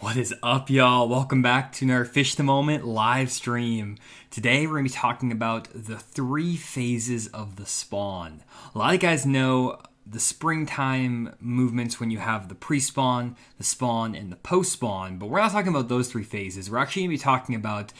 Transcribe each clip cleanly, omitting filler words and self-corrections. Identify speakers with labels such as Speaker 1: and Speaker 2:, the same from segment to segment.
Speaker 1: What is up, y'all? Welcome back to another Fish the Moment live stream. Today we're going to be talking about the three phases of the spawn. A lot of guys know the springtime movements when you have the pre-spawn, the spawn, and the post-spawn, but we're not talking about those three phases. We're actually going to be talking about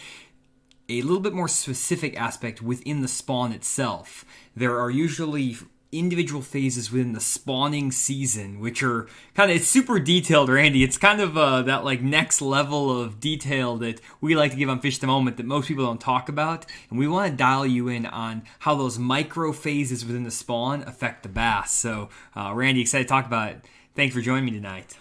Speaker 1: a little bit more specific aspect within the spawn itself. There are usually individual phases within the spawning season, which are it's super detailed, Randy. It's kind of that like next level of detail that we like to give on Fish the Moment that most people don't talk about, and we want to dial you in on how those micro phases within the spawn affect the bass. So, Randy, excited to talk about it. Thanks for joining me tonight.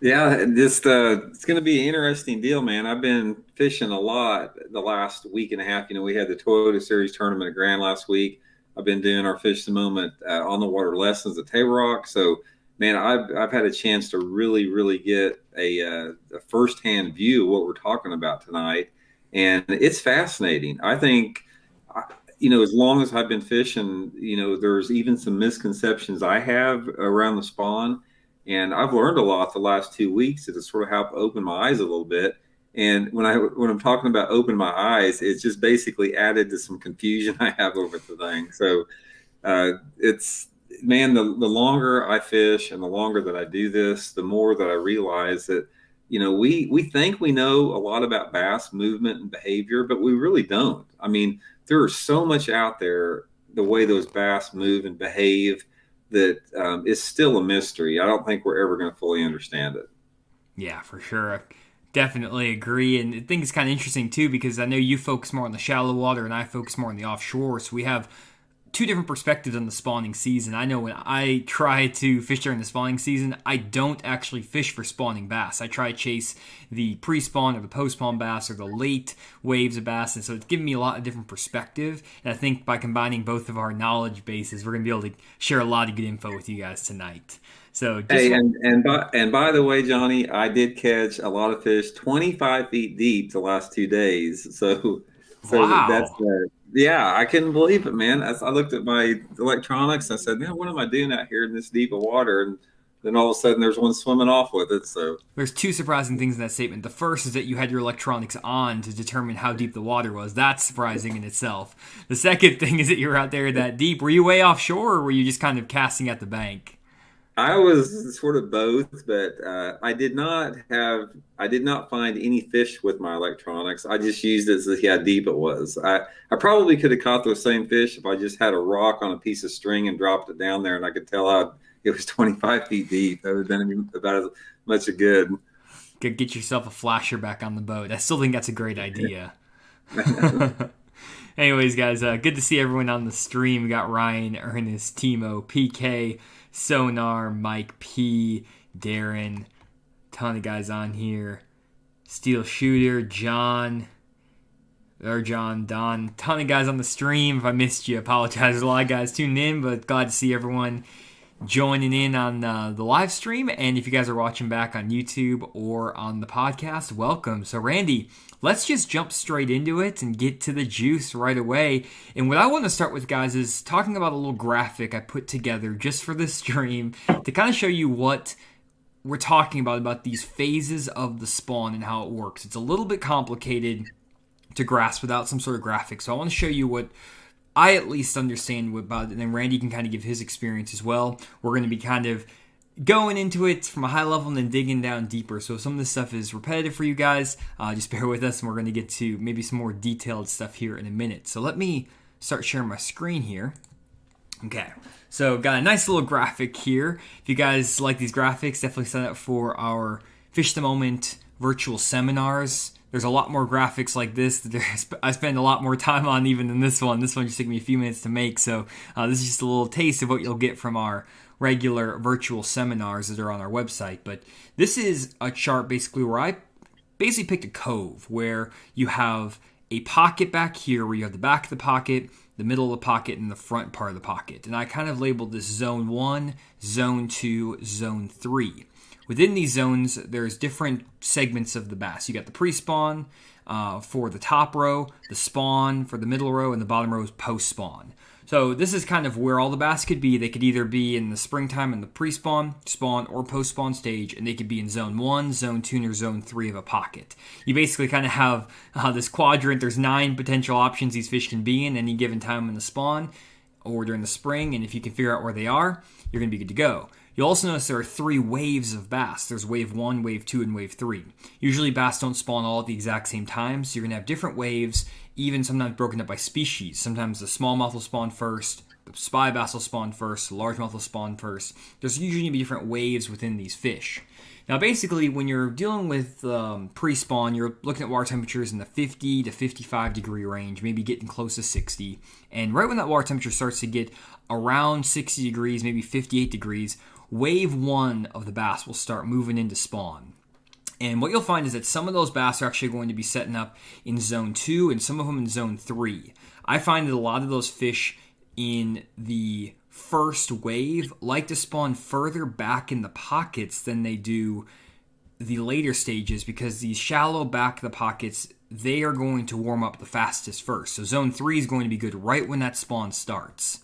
Speaker 2: Yeah, it's going to be an interesting deal, man. I've been fishing a lot the last week and a half. We had the Toyota Series tournament at Grand last week. I've been doing our Fish the Moment on the water lessons at Table Rock. So, man, I've had a chance to really get a firsthand view of what we're talking about tonight, and it's fascinating. I think, as long as I've been fishing, there's even some misconceptions I have around the spawn. And I've learned a lot the last 2 weeks to sort of help open my eyes a little bit. And when I'm talking about open my eyes, it's just basically added to some confusion I have over the thing. So it's man, the longer I fish and the longer that I do this, the more that I realize that we think we know a lot about bass movement and behavior, but we really don't. I mean, there is so much out there the way those bass move and behave that is still a mystery. I don't think we're ever going to fully understand it.
Speaker 1: Yeah, for sure. I definitely agree. And I think it's kind of interesting, too, because I know you focus more on the shallow water and I focus more on the offshore. So we have two different perspectives on the spawning season. I know when I try to fish during the spawning season, I don't actually fish for spawning bass. I try to chase the pre-spawn or the post-spawn bass or the late waves of bass, and so it's giving me a lot of different perspective. And I think by combining both of our knowledge bases, we're going to be able to share a lot of good info with you guys tonight. So just
Speaker 2: Hey, and by the way, Johnny, I did catch a lot of fish 25 feet deep the last 2 days. So that's
Speaker 1: wow.
Speaker 2: yeah, I couldn't believe it, man. As I looked at my electronics, I said, man, what am I doing out here in this deep of water? And then all of a sudden, there's one swimming off with it. So
Speaker 1: There's two surprising things in that statement. The first is that you had your electronics on to determine how deep the water was. That's surprising in itself. The second thing is that you were out there that deep. Were you way offshore, or were you just kind of casting at the bank?
Speaker 2: I was sort of both, but I did not find any fish with my electronics. I just used it to see how deep it was. I probably could have caught those same fish if I just had a rock on a piece of string and dropped it down there, and I could tell how it was 25 feet deep. That would have been about as much as good.
Speaker 1: Could get yourself a flasher back on the boat. I still think that's a great idea. Anyways, guys, good to see everyone on the stream. We got Ryan, Ernest, Timo, PK, Sonar, Mike P, Darren, ton of guys on here. Steel Shooter, John, Don, ton of guys on the stream. If I missed you, I apologize. There's a lot of guys tuning in, but glad to see everyone joining in on the live stream. And if you guys are watching back on YouTube or on the podcast, welcome. So, Randy, let's just jump straight into it and get to the juice right away. And what I want to start with, guys, is talking about a little graphic I put together just for this stream to kind of show you what we're talking about these phases of the spawn and how it works. It's a little bit complicated to grasp without some sort of graphic. So I want to show you what I at least understand about it, and then Randy can kind of give his experience as well. We're going to be kind of going into it from a high level and then digging down deeper. So if some of this stuff is repetitive for you guys, just bear with us, and we're going to get to maybe some more detailed stuff here in a minute. So let me start sharing my screen here. Okay, so got a nice little graphic here. If you guys like these graphics, definitely sign up for our Fish the Moment virtual seminars. There's a lot more graphics like this that I spend a lot more time on even than this one. This one just took me a few minutes to make, so this is just a little taste of what you'll get from our regular virtual seminars that are on our website. But this is a chart basically where I basically picked a cove where you have a pocket back here where you have the back of the pocket, the middle of the pocket, and the front part of the pocket. And I kind of labeled this Zone 1, Zone 2, Zone 3. Within these zones, there's different segments of the bass. You got the pre-spawn for the top row, the spawn for the middle row, and the bottom row is post-spawn. So this is kind of where all the bass could be. They could either be in the springtime in the pre-spawn, spawn, or post-spawn stage, and they could be in zone 1, zone 2, or zone 3 of a pocket. You basically kind of have this quadrant. There's 9 potential options these fish can be in any given time in the spawn or during the spring, and if you can figure out where they are, you're going to be good to go. You'll also notice there are 3 waves of bass. There's wave 1, wave 2, and wave 3. Usually bass don't spawn all at the exact same time, so you're going to have different waves, even sometimes broken up by species. Sometimes the smallmouth will spawn first, the spy bass will spawn first, the largemouth will spawn first. There's usually going to be different waves within these fish. Now basically, when you're dealing with pre-spawn, you're looking at water temperatures in the 50 to 55 degree range, maybe getting close to 60. And right when that water temperature starts to get around 60 degrees, maybe 58 degrees, wave 1 of the bass will start moving into spawn. And what you'll find is that some of those bass are actually going to be setting up in zone 2 and some of them in zone 3. I find that a lot of those fish in the first wave like to spawn further back in the pockets than they do the later stages, because these shallow back of the pockets, they are going to warm up the fastest first. So zone 3 is going to be good right when that spawn starts.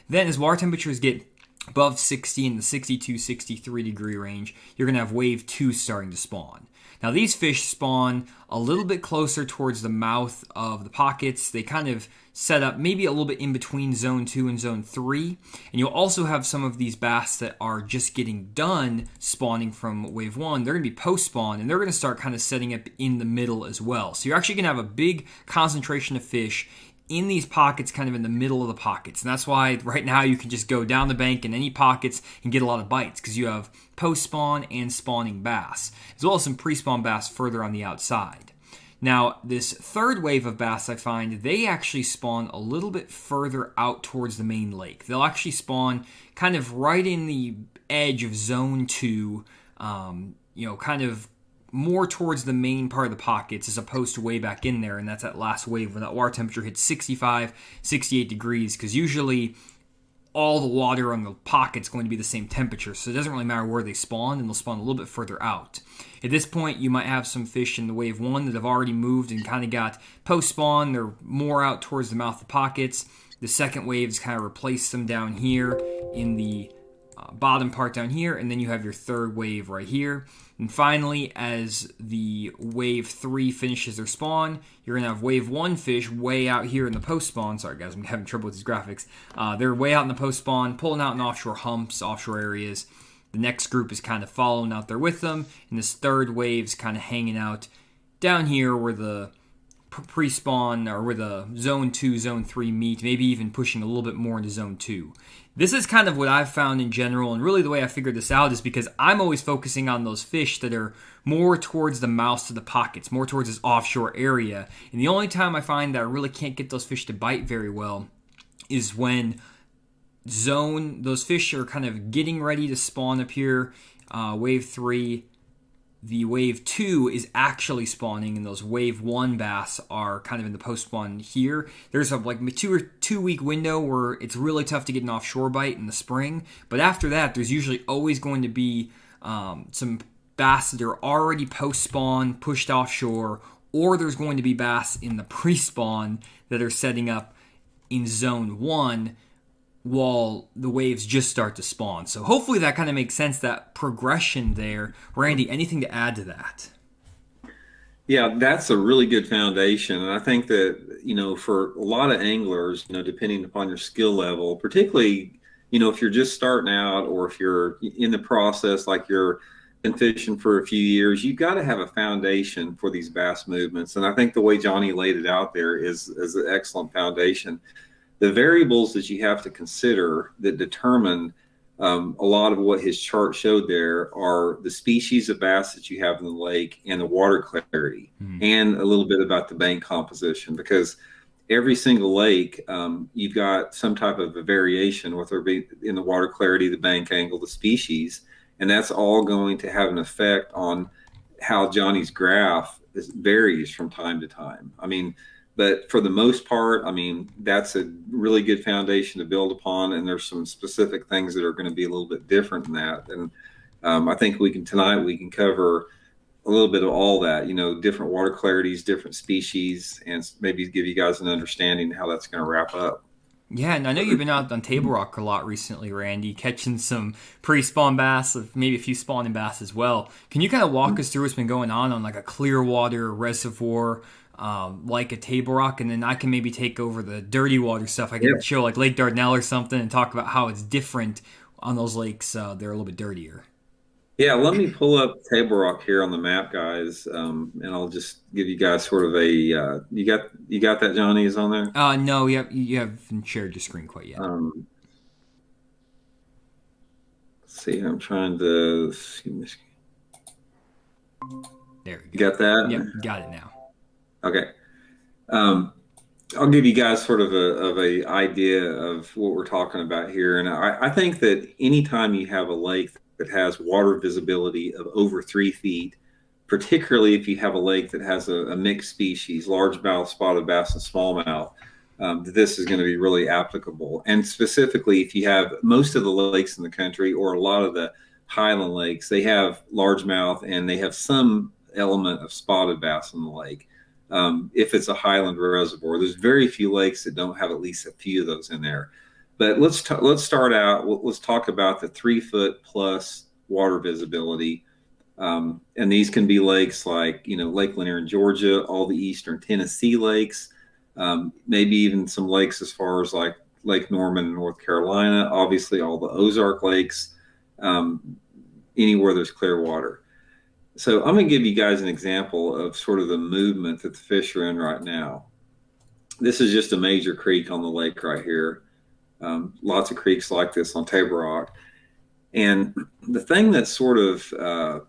Speaker 1: Then as water temperatures get above 60 in the 62, 63 degree range, you're going to have wave 2 starting to spawn. Now these fish spawn a little bit closer towards the mouth of the pockets. They kind of set up maybe a little bit in between zone 2 and zone 3. And you'll also have some of these bass that are just getting done spawning from wave 1. They're going to be post-spawn, and they're going to start kind of setting up in the middle as well. So you're actually going to have a big concentration of fish in these pockets, kind of in the middle of the pockets. And that's why right now you can just go down the bank in any pockets and get a lot of bites, because you have post-spawn and spawning bass, as well as some pre-spawn bass further on the outside. Now, this third wave of bass, I find, they actually spawn a little bit further out towards the main lake. They'll actually spawn kind of right in the edge of zone 2, kind of more towards the main part of the pockets as opposed to way back in there, and that's that last wave when that water temperature hits 65, 68 degrees, because usually all the water on the pocket's going to be the same temperature, so it doesn't really matter where they spawn, and they'll spawn a little bit further out. At this point, you might have some fish in the wave 1 that have already moved and kind of got post-spawn. They're more out towards the mouth of the pockets. The second wave's kind of replaced them down here in the bottom part down here, and then you have your third wave right here. And finally, as the wave 3 finishes their spawn, you're going to have wave 1 fish way out here in the post-spawn. Sorry guys, I'm having trouble with these graphics. They're way out in the post-spawn, pulling out in offshore humps, offshore areas. The next group is kind of following out there with them, and this third wave's kind of hanging out down here where the pre-spawn, or where the zone 2, zone 3 meet, maybe even pushing a little bit more into zone 2. This is kind of what I've found in general, and really the way I figured this out is because I'm always focusing on those fish that are more towards the mouths of the pockets, more towards this offshore area. And the only time I find that I really can't get those fish to bite very well is when those fish are kind of getting ready to spawn up here, wave 3. The wave 2 is actually spawning, and those wave 1 bass are kind of in the post-spawn here. There's a 2 week window where it's really tough to get an offshore bite in the spring, but after that, there's usually always going to be some bass that are already post-spawn, pushed offshore, or there's going to be bass in the pre-spawn that are setting up in zone 1 while the waves just start to spawn. So hopefully that kind of makes sense, that progression there. Randy, anything to add to that?
Speaker 2: Yeah, that's a really good foundation. And I think that, for a lot of anglers, depending upon your skill level, particularly, if you're just starting out or if you're in the process, like you're been fishing for a few years, you've got to have a foundation for these bass movements. And I think the way Jonny laid it out there is an excellent foundation. The variables that you have to consider that determine a lot of what his chart showed there are the species of bass that you have in the lake and the water clarity, and a little bit about the bank composition, because every single lake, you've got some type of a variation, whether it be in the water clarity, the bank angle, the species, and that's all going to have an effect on how Jonny's graph varies from time to time. But for the most part, that's a really good foundation to build upon. And there's some specific things that are going to be a little bit different than that. And I think tonight we can cover a little bit of all that, different water clarities, different species, and maybe give you guys an understanding how that's going to wrap up.
Speaker 1: Yeah, and I know you've been out on Table Rock a lot recently, Randy, catching some pre-spawn bass, maybe a few spawning bass as well. Can you kind of walk us through what's been going on like a Clearwater reservoir, like a Table Rock, and then I can maybe take over the dirty water stuff. I
Speaker 2: Yeah.
Speaker 1: can show like Lake Dardanelle or something and talk about how it's different on those lakes. They're a little bit dirtier.
Speaker 2: Yeah, let me pull up Table Rock here on the map, guys, and I'll just give you guys sort of a you got that, Johnny, is on there.
Speaker 1: No, you haven't shared your screen quite yet.
Speaker 2: Let's see, I'm trying to.
Speaker 1: There we
Speaker 2: You
Speaker 1: go.
Speaker 2: got that?
Speaker 1: Yep, got it now.
Speaker 2: Okay. Um, I'll give you guys sort of a idea of what we're talking about here, and I think that anytime you have a lake that has water visibility of over 3 feet, particularly if you have a lake that has a mixed species, largemouth, spotted bass, and smallmouth, this is going to be really applicable. And specifically, if you have most of the lakes in the country or a lot of the highland lakes, they have largemouth and they have some element of spotted bass in the lake. If it's a highland reservoir, there's very few lakes that don't have at least a few of those in there. But let's start out. Let's talk about the 3 foot plus water visibility, and these can be lakes like Lake Lanier in Georgia, all the eastern Tennessee lakes, maybe even some lakes as far as like Lake Norman in North Carolina. Obviously, all the Ozark lakes, anywhere there's clear water. So I'm going to give you guys an example of sort of the movement that the fish are in right now. This is just a major creek on the lake right here. Lots of creeks like this on Table Rock. And the thing that's sort of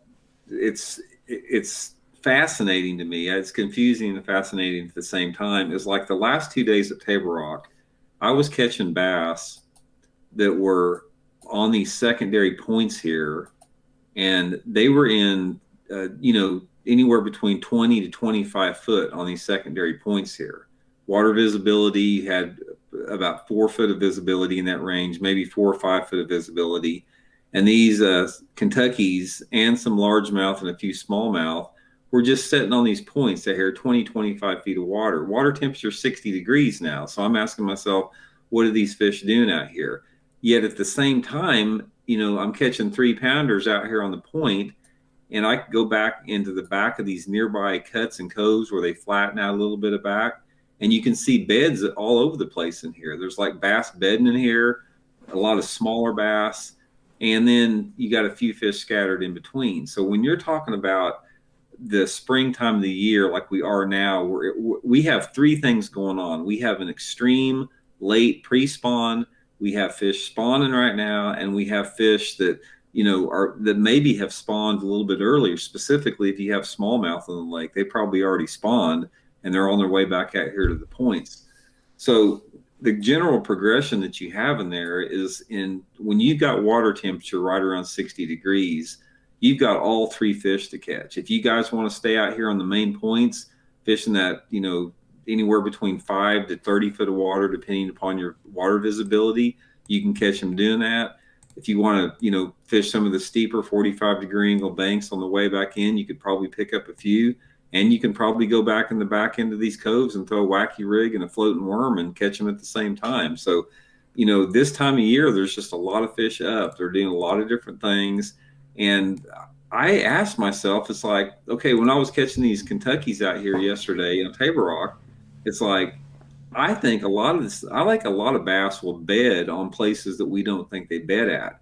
Speaker 2: it's fascinating to me. It's confusing and fascinating at the same time. Is like the last 2 days at Table Rock, I was catching bass that were on these secondary points here, and they were in anywhere between 20 to 25 foot on these secondary points here. Water visibility had about 4 foot of visibility in that range, maybe 4 or 5 foot of visibility. And these Kentuckies and some largemouth and a few smallmouth were just sitting on these points that had 20, 25 feet of water. Water temperature is 60 degrees now. So I'm asking myself, what are these fish doing out here? Yet at the same time, I'm catching 3 pounders out here on the point, and I could go back into the back of these nearby cuts and coves where they flatten out a little bit of back, and you can see beds all over the place in here. There's like bass bedding in here, a lot of smaller bass, and then you got a few fish scattered in between. So when you're talking about the springtime of the year like we are now, we have three things going on. We have an extreme late pre-spawn, we have fish spawning right now, and we have fish that that maybe have spawned a little bit earlier. Specifically, if you have smallmouth in the lake, they probably already spawned and they're on their way back out here to the points. So the general progression that you have in there is when you've got water temperature right around 60 degrees, you've got all three fish to catch. If you guys want to stay out here on the main points, fishing that, anywhere between 5 to 30 foot of water, depending upon your water visibility, you can catch them doing that. If you want to, fish some of the steeper 45-degree angle banks on the way back in, you could probably pick up a few, and you can probably go back in the back end of these coves and throw a wacky rig and a floating worm and catch them at the same time. So, this time of year, there's just a lot of fish up. They're doing a lot of different things. And I asked myself, it's like, okay, when I was catching these Kentuckies out here yesterday on Table Rock, it's like, I think a lot of bass will bed on places that we don't think they bed at.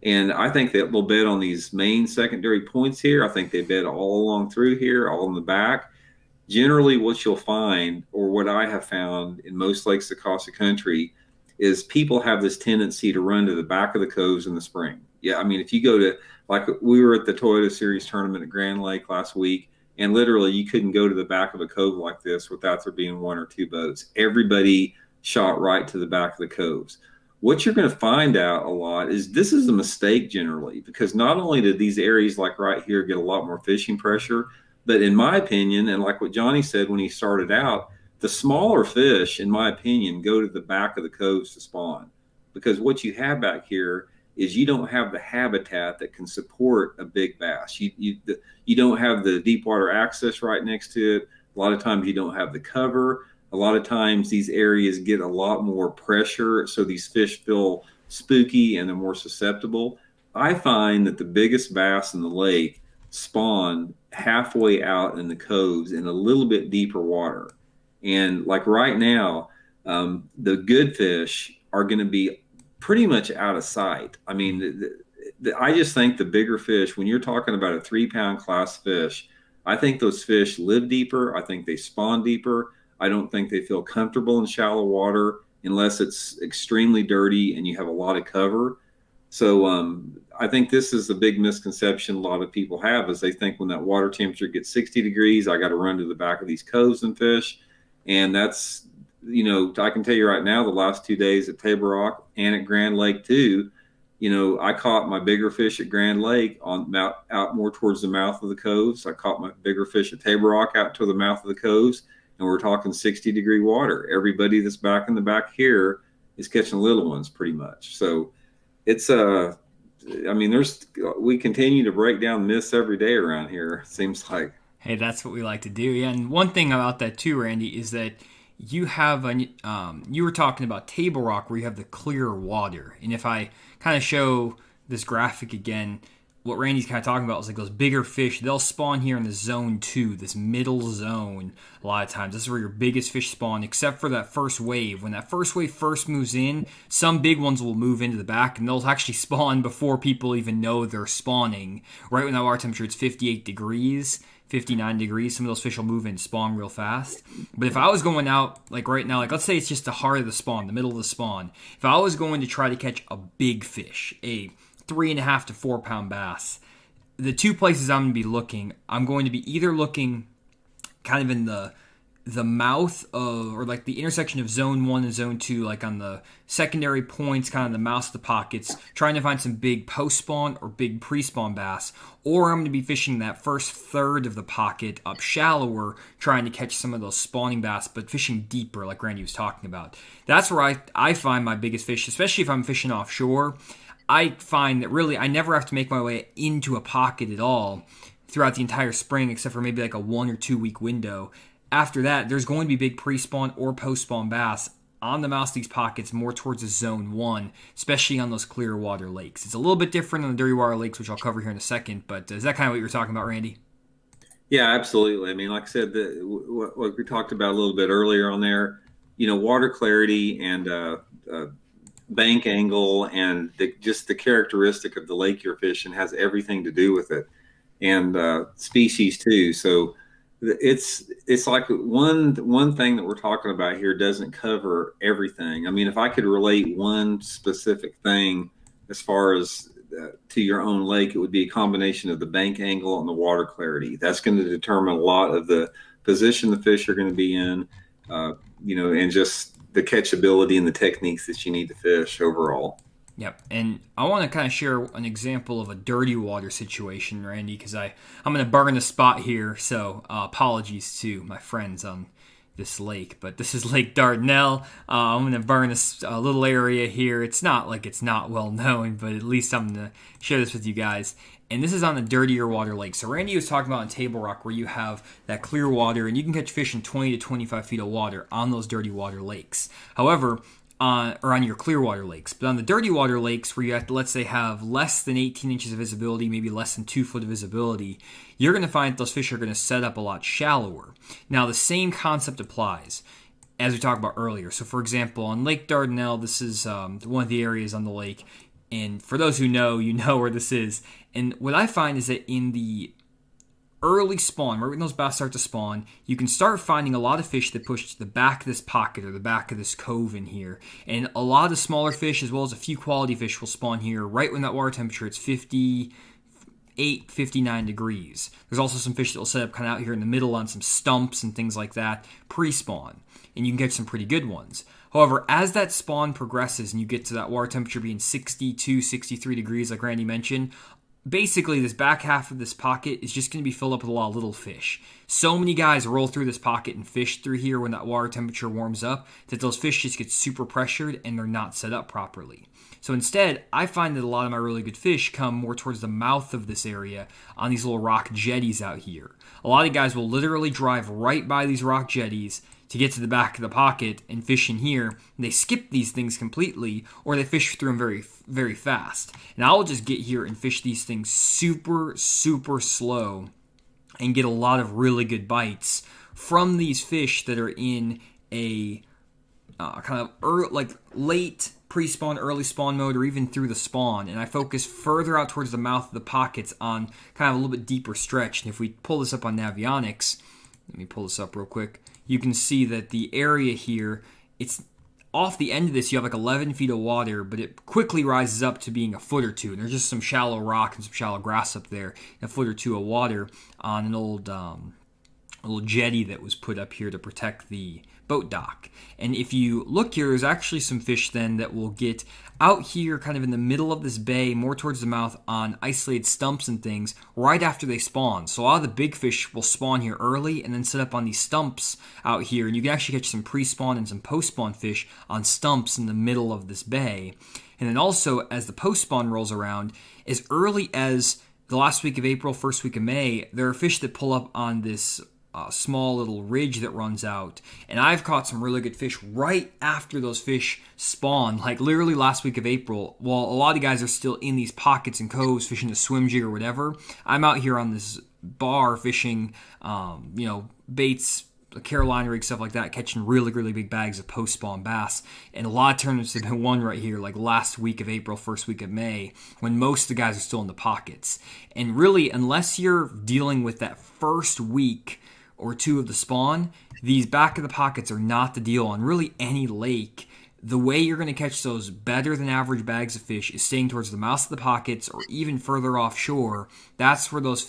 Speaker 2: And I think that they'll bed on these main secondary points here. I think they bed all along through here, all in the back. Generally, what you'll find, or what I have found in most lakes across the country, is people have this tendency to run to the back of the coves in the spring. Yeah, I mean, if you go to, like, we were at the Toyota Series tournament at Grand Lake last week, and literally you couldn't go to the back of a cove like this without there being one or two boats. Everybody shot right to the back of the coves. What you're going to find out a lot is this is a mistake generally, because not only did these areas like right here get a lot more fishing pressure, but in my opinion, and like what Johnny said when he started out, the smaller fish, in my opinion, go to the back of the coves to spawn, because what you have back here is you don't have the habitat that can support a big bass. You don't have the deep water access right next to it. A lot of times you don't have the cover. A lot of times these areas get a lot more pressure, so these fish feel spooky and they're more susceptible. I find that the biggest bass in the lake spawn halfway out in the coves in a little bit deeper water. And like right now, the good fish are going to be pretty much out of sight. I mean, I just think the bigger fish, when you're talking about a 3 pound class fish, I think those fish live deeper. I think they spawn deeper. I don't think they feel comfortable in shallow water unless it's extremely dirty and you have a lot of cover. So I think this is the big misconception a lot of people have is they think when that water temperature gets 60 degrees, I got to run to the back of these coves and fish. And that's, I can tell you right now, the last 2 days at Table Rock and at Grand Lake too, I caught my bigger fish at Grand Lake out more towards the mouth of the coves. I caught my bigger fish at Table Rock out to the mouth of the coves, and we're talking 60-degree water. Everybody that's back in the back here is catching little ones pretty much. So it's we continue to break down myths every day around here. It seems like.
Speaker 1: Hey, that's what we like to do. Yeah, and one thing about that too, Randy, is that you have you were talking about Table Rock where you have the clear water, and if I kind of show this graphic again, what Randy's kind of talking about is like those bigger fish. They'll spawn here in the zone 2, this middle zone. A lot of times, this is where your biggest fish spawn, except for that first wave. When that first wave first moves in, some big ones will move into the back, and they'll actually spawn before people even know they're spawning. Right when that water temperature is 58 degrees. 59 degrees, some of those fish will move in and spawn real fast. But if I was going out, like right now, like let's say it's just the heart of the spawn, the middle of the spawn. If I was going to try to catch a big fish, a 3.5 to 4 pound bass, the two places I'm going to be looking, I'm going to be either looking kind of in the mouth of, or like the intersection of zone 1 and zone 2, like on the secondary points, kind of the mouth of the pockets, trying to find some big post-spawn or big pre-spawn bass, or I'm going to be fishing that first third of the pocket up shallower, trying to catch some of those spawning bass, but fishing deeper, like Randy was talking about. That's where I find my biggest fish, especially if I'm fishing offshore. I find that really I never have to make my way into a pocket at all throughout the entire spring, except for maybe like a 1 or 2 week window. After that, there's going to be big pre-spawn or post-spawn bass on the mouth of these pockets more towards the zone 1, especially on those clear water lakes. It's a little bit different on the dirty water lakes, which I'll cover here in a second, but is that kind of what you were talking about, Randy?
Speaker 2: Yeah, absolutely. I mean, like I said, what we talked about a little bit earlier on there, water clarity and bank angle and just the characteristic of the lake you're fishing has everything to do with it, and species too. So it's like one thing that we're talking about here doesn't cover everything. I mean, if I could relate one specific thing as far as to your own lake, it would be a combination of the bank angle and the water clarity. That's going to determine a lot of the position the fish are going to be in, and just the catchability and the techniques that you need to fish overall.
Speaker 1: Yep, and I want to kind of share an example of a dirty water situation, Randy, because I'm going to burn the spot here, so apologies to my friends on this lake, but this is Lake Dardanelle. I'm going to burn a little area here. It's not like it's not well known, but at least I'm going to share this with you guys. And this is on the dirtier water lake. So Randy was talking about on Table Rock where you have that clear water and you can catch fish in 20 to 25 feet of water on those dirty water lakes. However, or on your clear water lakes. But on the dirty water lakes where you have to, let's say, have less than 18 inches of visibility, maybe less than 2 foot of visibility, you're going to find that those fish are going to set up a lot shallower. Now, the same concept applies as we talked about earlier. So, for example, on Lake Dardanelle, this is one of the areas on the lake. And for those who know, you know where this is. And what I find is that in the early spawn, right when those bass start to spawn, you can start finding a lot of fish that push to the back of this pocket or the back of this cove in here. And a lot of smaller fish, as well as a few quality fish, will spawn here right when that water temperature is 58, 59 degrees. There's also some fish that will set up kind of out here in the middle on some stumps and things like that, pre-spawn. And you can catch some pretty good ones. However, as that spawn progresses and you get to that water temperature being 62, 63 degrees, like Randy mentioned, basically this back half of this pocket is just going to be filled up with a lot of little fish. So many guys roll through this pocket and fish through here when that water temperature warms up that those fish just get super pressured and they're not set up properly. So instead, I find that a lot of my really good fish come more towards the mouth of this area on these little rock jetties out here. A lot of guys will literally drive right by these rock jetties, to get to the back of the pocket and fish in here. They skip these things completely, or they fish through them very, very fast. And I'll just get here and fish these things super, super slow and get a lot of really good bites from these fish that are in a kind of like late pre-spawn, early spawn mode, or even through the spawn. And I focus further out towards the mouth of the pockets on kind of a little bit deeper stretch. And if we pull this up on Navionics, let me pull this up real quick, you can see that the area here, it's off the end of this, you have like 11 feet of water, but it quickly rises up to being a foot or two. And there's just some shallow rock and some shallow grass up there, and a foot or two of water on an old little jetty that was put up here to protect the boat dock. And if you look here, there's actually some fish then that will get out here kind of in the middle of this bay, more towards the mouth, on isolated stumps and things right after they spawn. So a lot of the big fish will spawn here early and then set up on these stumps out here, and you can actually catch some pre-spawn and some post-spawn fish on stumps in the middle of this bay. And then also, as the post-spawn rolls around, as early as the last week of April, first week of May, there are fish that pull up on this small little ridge that runs out, and I've caught some really good fish right after those fish spawn, like literally last week of April. While a lot of guys are still in these pockets and coves fishing a swim jig or whatever, I'm out here on this bar fishing baits, Carolina rig, stuff like that, catching really, really big bags of post-spawn bass. And a lot of tournaments have been won right here, like last week of April, first week of May, when most of the guys are still in the pockets. And really, unless you're dealing with that first week or two of the spawn, these back of the pockets are not the deal on really any lake. The way you're going to catch those better than average bags of fish is staying towards the mouths of the pockets or even further offshore. That's where those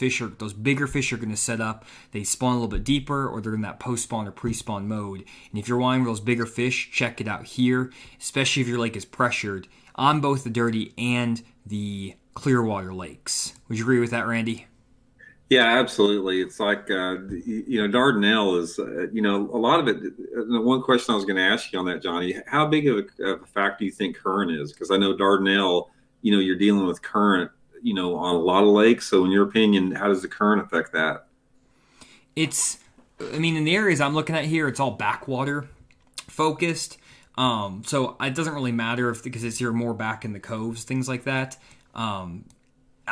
Speaker 1: bigger fish are going to set up. They spawn a little bit deeper, or they're in that post-spawn or pre-spawn mode. And if you're wanting those bigger fish, check it out here, especially if your lake is pressured on both the Dirty and the Clearwater lakes. Would you agree with that, Randy?
Speaker 2: Yeah, absolutely. It's like, Dardanelle is, a lot of it. One question I was going to ask you on that, Johnny, how big of a factor do you think current is? Because I know Dardanelle, you're dealing with current, on a lot of lakes. So in your opinion, how does the current affect that?
Speaker 1: In the areas I'm looking at here, it's all backwater focused. So it doesn't really matter because it's here more back in the coves, things like that.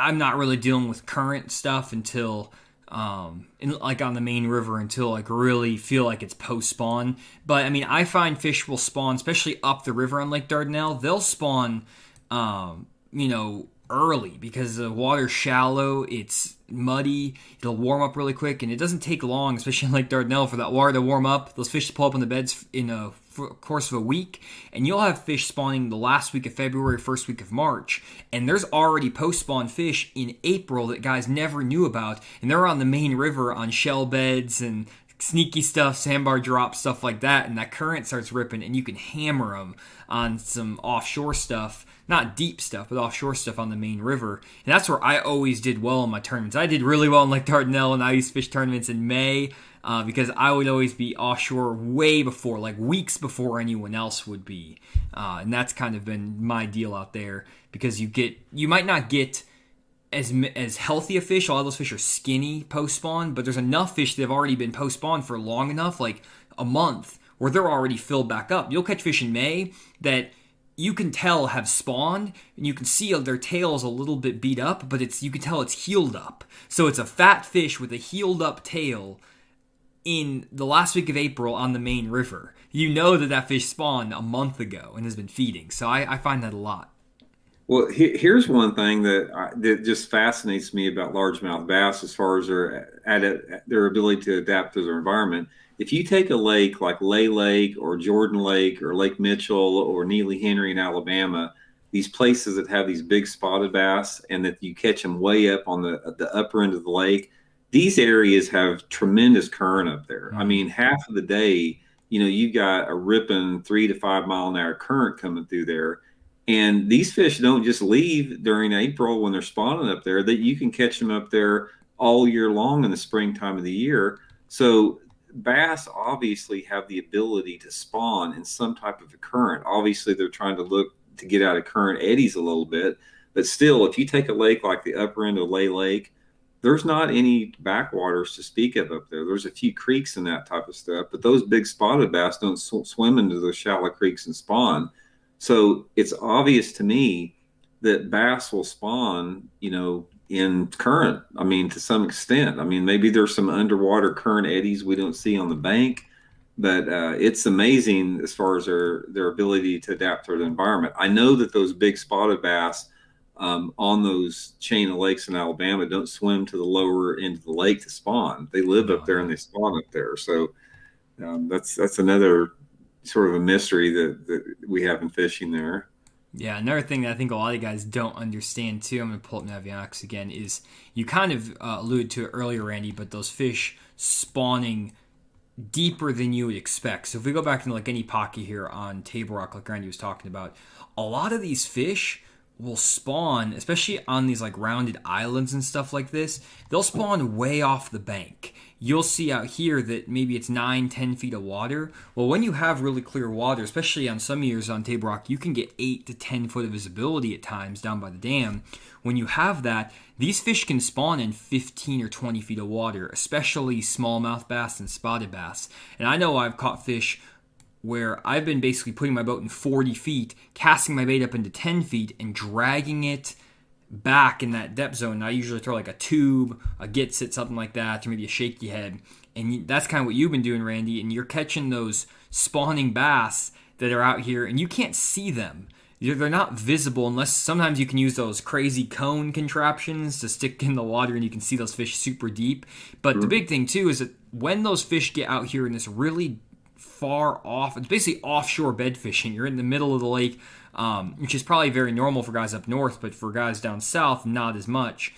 Speaker 1: I'm not really dealing with current stuff until, on the main river, until really feel like it's post-spawn. But I find fish will spawn, especially up the river on Lake Dardanelle. They'll spawn, early because the water's shallow, it's muddy, it'll warm up really quick, and it doesn't take long, especially in Lake Dardanelle, for that water to warm up. Those fish to pull up on the beds in a course of a week, and you'll have fish spawning the last week of February, first week of March, and there's already post-spawn fish in April that guys never knew about, and they're on the main river on shell beds and sneaky stuff, sandbar drops, stuff like that, and that current starts ripping, and you can hammer them on some offshore stuff. Not deep stuff, but offshore stuff on the main river. And that's where I always did well in my tournaments. I did really well in Lake Dardanelle and I used fish tournaments in May because I would always be offshore way before, like weeks before anyone else would be. And that's kind of been my deal out there, because you might not get as healthy a fish. A lot of those fish are skinny post-spawn, but there's enough fish that have already been post-spawn for long enough, like a month, where they're already filled back up. You'll catch fish in May that you can tell have spawned, and you can see their tails a little bit beat up, but you can tell it's healed up. So it's a fat fish with a healed up tail in the last week of April on the main river. You know that fish spawned a month ago and has been feeding. So I find that a lot.
Speaker 2: Well, here's one thing that just fascinates me about largemouth bass as far as their ability to adapt to their environment. If you take a lake like Lay Lake or Jordan Lake or Lake Mitchell or Neely Henry in Alabama, these places that have these big spotted bass and that you catch them way up on the upper end of the lake, these areas have tremendous current up there.
Speaker 1: Mm-hmm.
Speaker 2: Half of the day, you've got a ripping 3 to 5 mile an hour current coming through there. And these fish don't just leave during April when they're spawning up there, that you can catch them up there all year long in the springtime of the year. So bass obviously have the ability to spawn in some type of a current. Obviously, they're trying to look to get out of current eddies a little bit. But still, if you take a lake like the upper end of Lay Lake, there's not any backwaters to speak of up there. There's a few creeks and that type of stuff, but those big spotted bass don't swim into those shallow creeks and spawn. So it's obvious to me that bass will spawn, in current. I mean, to some extent. I mean, maybe there's some underwater current eddies we don't see on the bank, but it's amazing as far as their ability to adapt to the environment. I know that those big spotted bass on those chain of lakes in Alabama don't swim to the lower end of the lake to spawn. They live up there and they spawn up there. So that's another sort of a mystery that we have in fishing there.
Speaker 1: Yeah, another thing that I think a lot of guys don't understand too, I'm going to pull up Navionics again, is you kind of alluded to it earlier, Randy, but those fish spawning deeper than you would expect. So if we go back to like any pocket here on Table Rock, like Randy was talking about, a lot of these fish will spawn, especially on these like rounded islands and stuff like this, they'll spawn way off the bank. You'll see out here that maybe it's 9-10 feet of water. Well, when you have really clear water, especially on some years on Table Rock, you can get 8 to 10 foot of visibility at times down by the dam. When you have that, these fish can spawn in 15 or 20 feet of water, especially smallmouth bass and spotted bass. And I know I've caught fish where I've been basically putting my boat in 40 feet, casting my bait up into 10 feet, and dragging it back in that depth zone. I usually throw like a tube, a get it, something like that, or maybe a shaky head. And that's kind of what you've been doing, Randy. And you're catching those spawning bass that are out here, and you can't see them. They're not visible unless sometimes you can use those crazy cone contraptions to stick in the water and you can see those fish super deep. But the big thing, too, is that when those fish get out here in this really far off, it's basically offshore bed fishing. You're in the middle of the lake, which is probably very normal for guys up north, but for guys down south, not as much.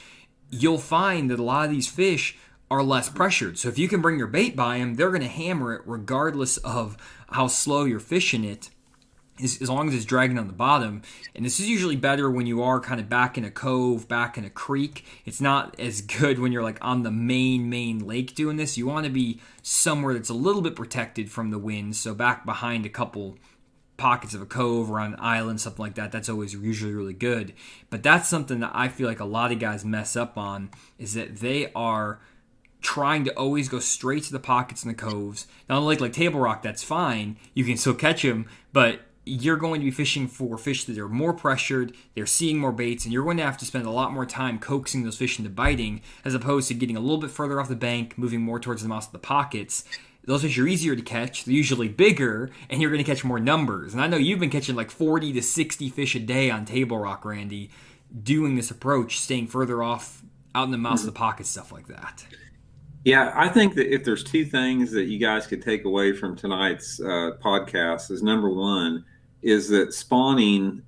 Speaker 1: You'll find that a lot of these fish are less pressured. So if you can bring your bait by them, they're going to hammer it regardless of how slow you're fishing it, as long as it's dragging on the bottom. And this is usually better when you are kind of back in a cove, back in a creek. It's not as good when you're like on the main lake doing this. You want to be somewhere that's a little bit protected from the wind. So back behind a couple pockets of a cove or on an island, something like that, that's always usually really good. But that's something that I feel like a lot of guys mess up on, is that they are trying to always go straight to the pockets and the coves. Now, on a lake like Table Rock, that's fine. You can still catch them, but you're going to be fishing for fish that are more pressured, they're seeing more baits, and you're going to have to spend a lot more time coaxing those fish into biting, as opposed to getting a little bit further off the bank, moving more towards the mouth of the pockets. Those fish are easier to catch, they're usually bigger, and you're going to catch more numbers. And I know you've been catching like 40 to 60 fish a day on Table Rock, Randy, doing this approach, staying further off, out in the mouth of the pocket, stuff like that.
Speaker 2: Yeah, I think that if there's two things that you guys could take away from tonight's podcast, is number one is that spawning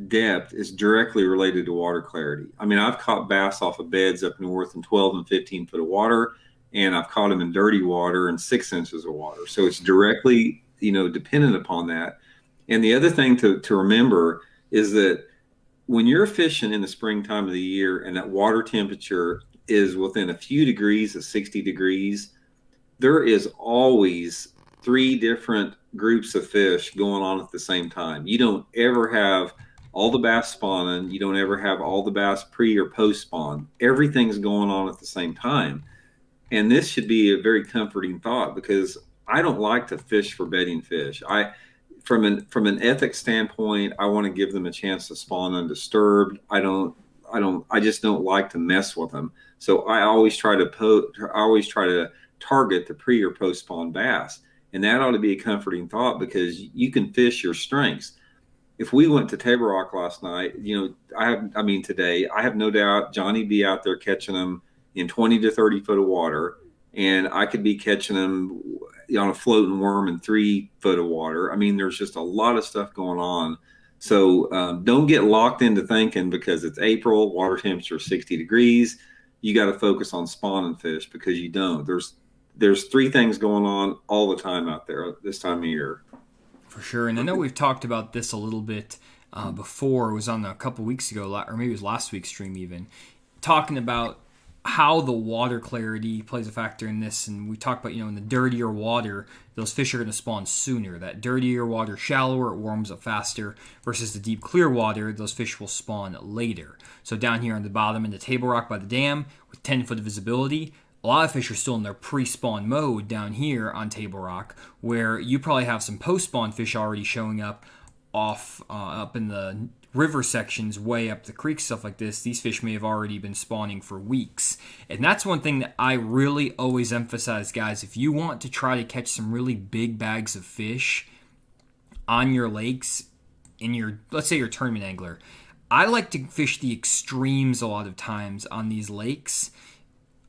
Speaker 2: depth is directly related to water clarity. I mean, I've caught bass off of beds up north in 12 and 15 foot of water, and I've caught them in dirty water and 6 inches of water. So it's directly, dependent upon that. And the other thing to remember is that when you're fishing in the springtime of the year and that water temperature is within a few degrees of 60 degrees, there is always 3 different groups of fish going on at the same time. You don't ever have all the bass spawning. You don't ever have all the bass pre or post spawn. Everything's going on at the same time. And this should be a very comforting thought, because I don't like to fish for bedding fish. From an ethics standpoint, I want to give them a chance to spawn undisturbed. I just don't like to mess with them. So I always try to target the pre or post spawn bass. And that ought to be a comforting thought, because you can fish your strengths. If we went to Table Rock last night, today, I have no doubt Johnny be out there catching them in 20 to 30 foot of water, and I could be catching them on a floating worm in 3 foot of water. I mean, there's just a lot of stuff going on. So don't get locked into thinking because it's April, water temperature 60 degrees, you got to focus on spawning fish, because you don't. There's 3 things going on all the time out there this time of year.
Speaker 1: For sure. And I know we've talked about this a little bit before. It was on a couple weeks ago, or maybe it was last week's stream even, talking about how the water clarity plays a factor in this. And we talked about, in the dirtier water, those fish are going to spawn sooner. That dirtier water, shallower, it warms up faster, versus the deep clear water, those fish will spawn later. So down here on the bottom in the Table Rock by the dam, with 10-foot of visibility, a lot of fish are still in their pre-spawn mode down here on Table Rock, where you probably have some post-spawn fish already showing up up in the river sections, way up the creek, stuff like this. These fish may have already been spawning for weeks. And that's one thing that I really always emphasize, guys. If you want to try to catch some really big bags of fish on your lakes, let's say your tournament angler, I like to fish the extremes a lot of times on these lakes,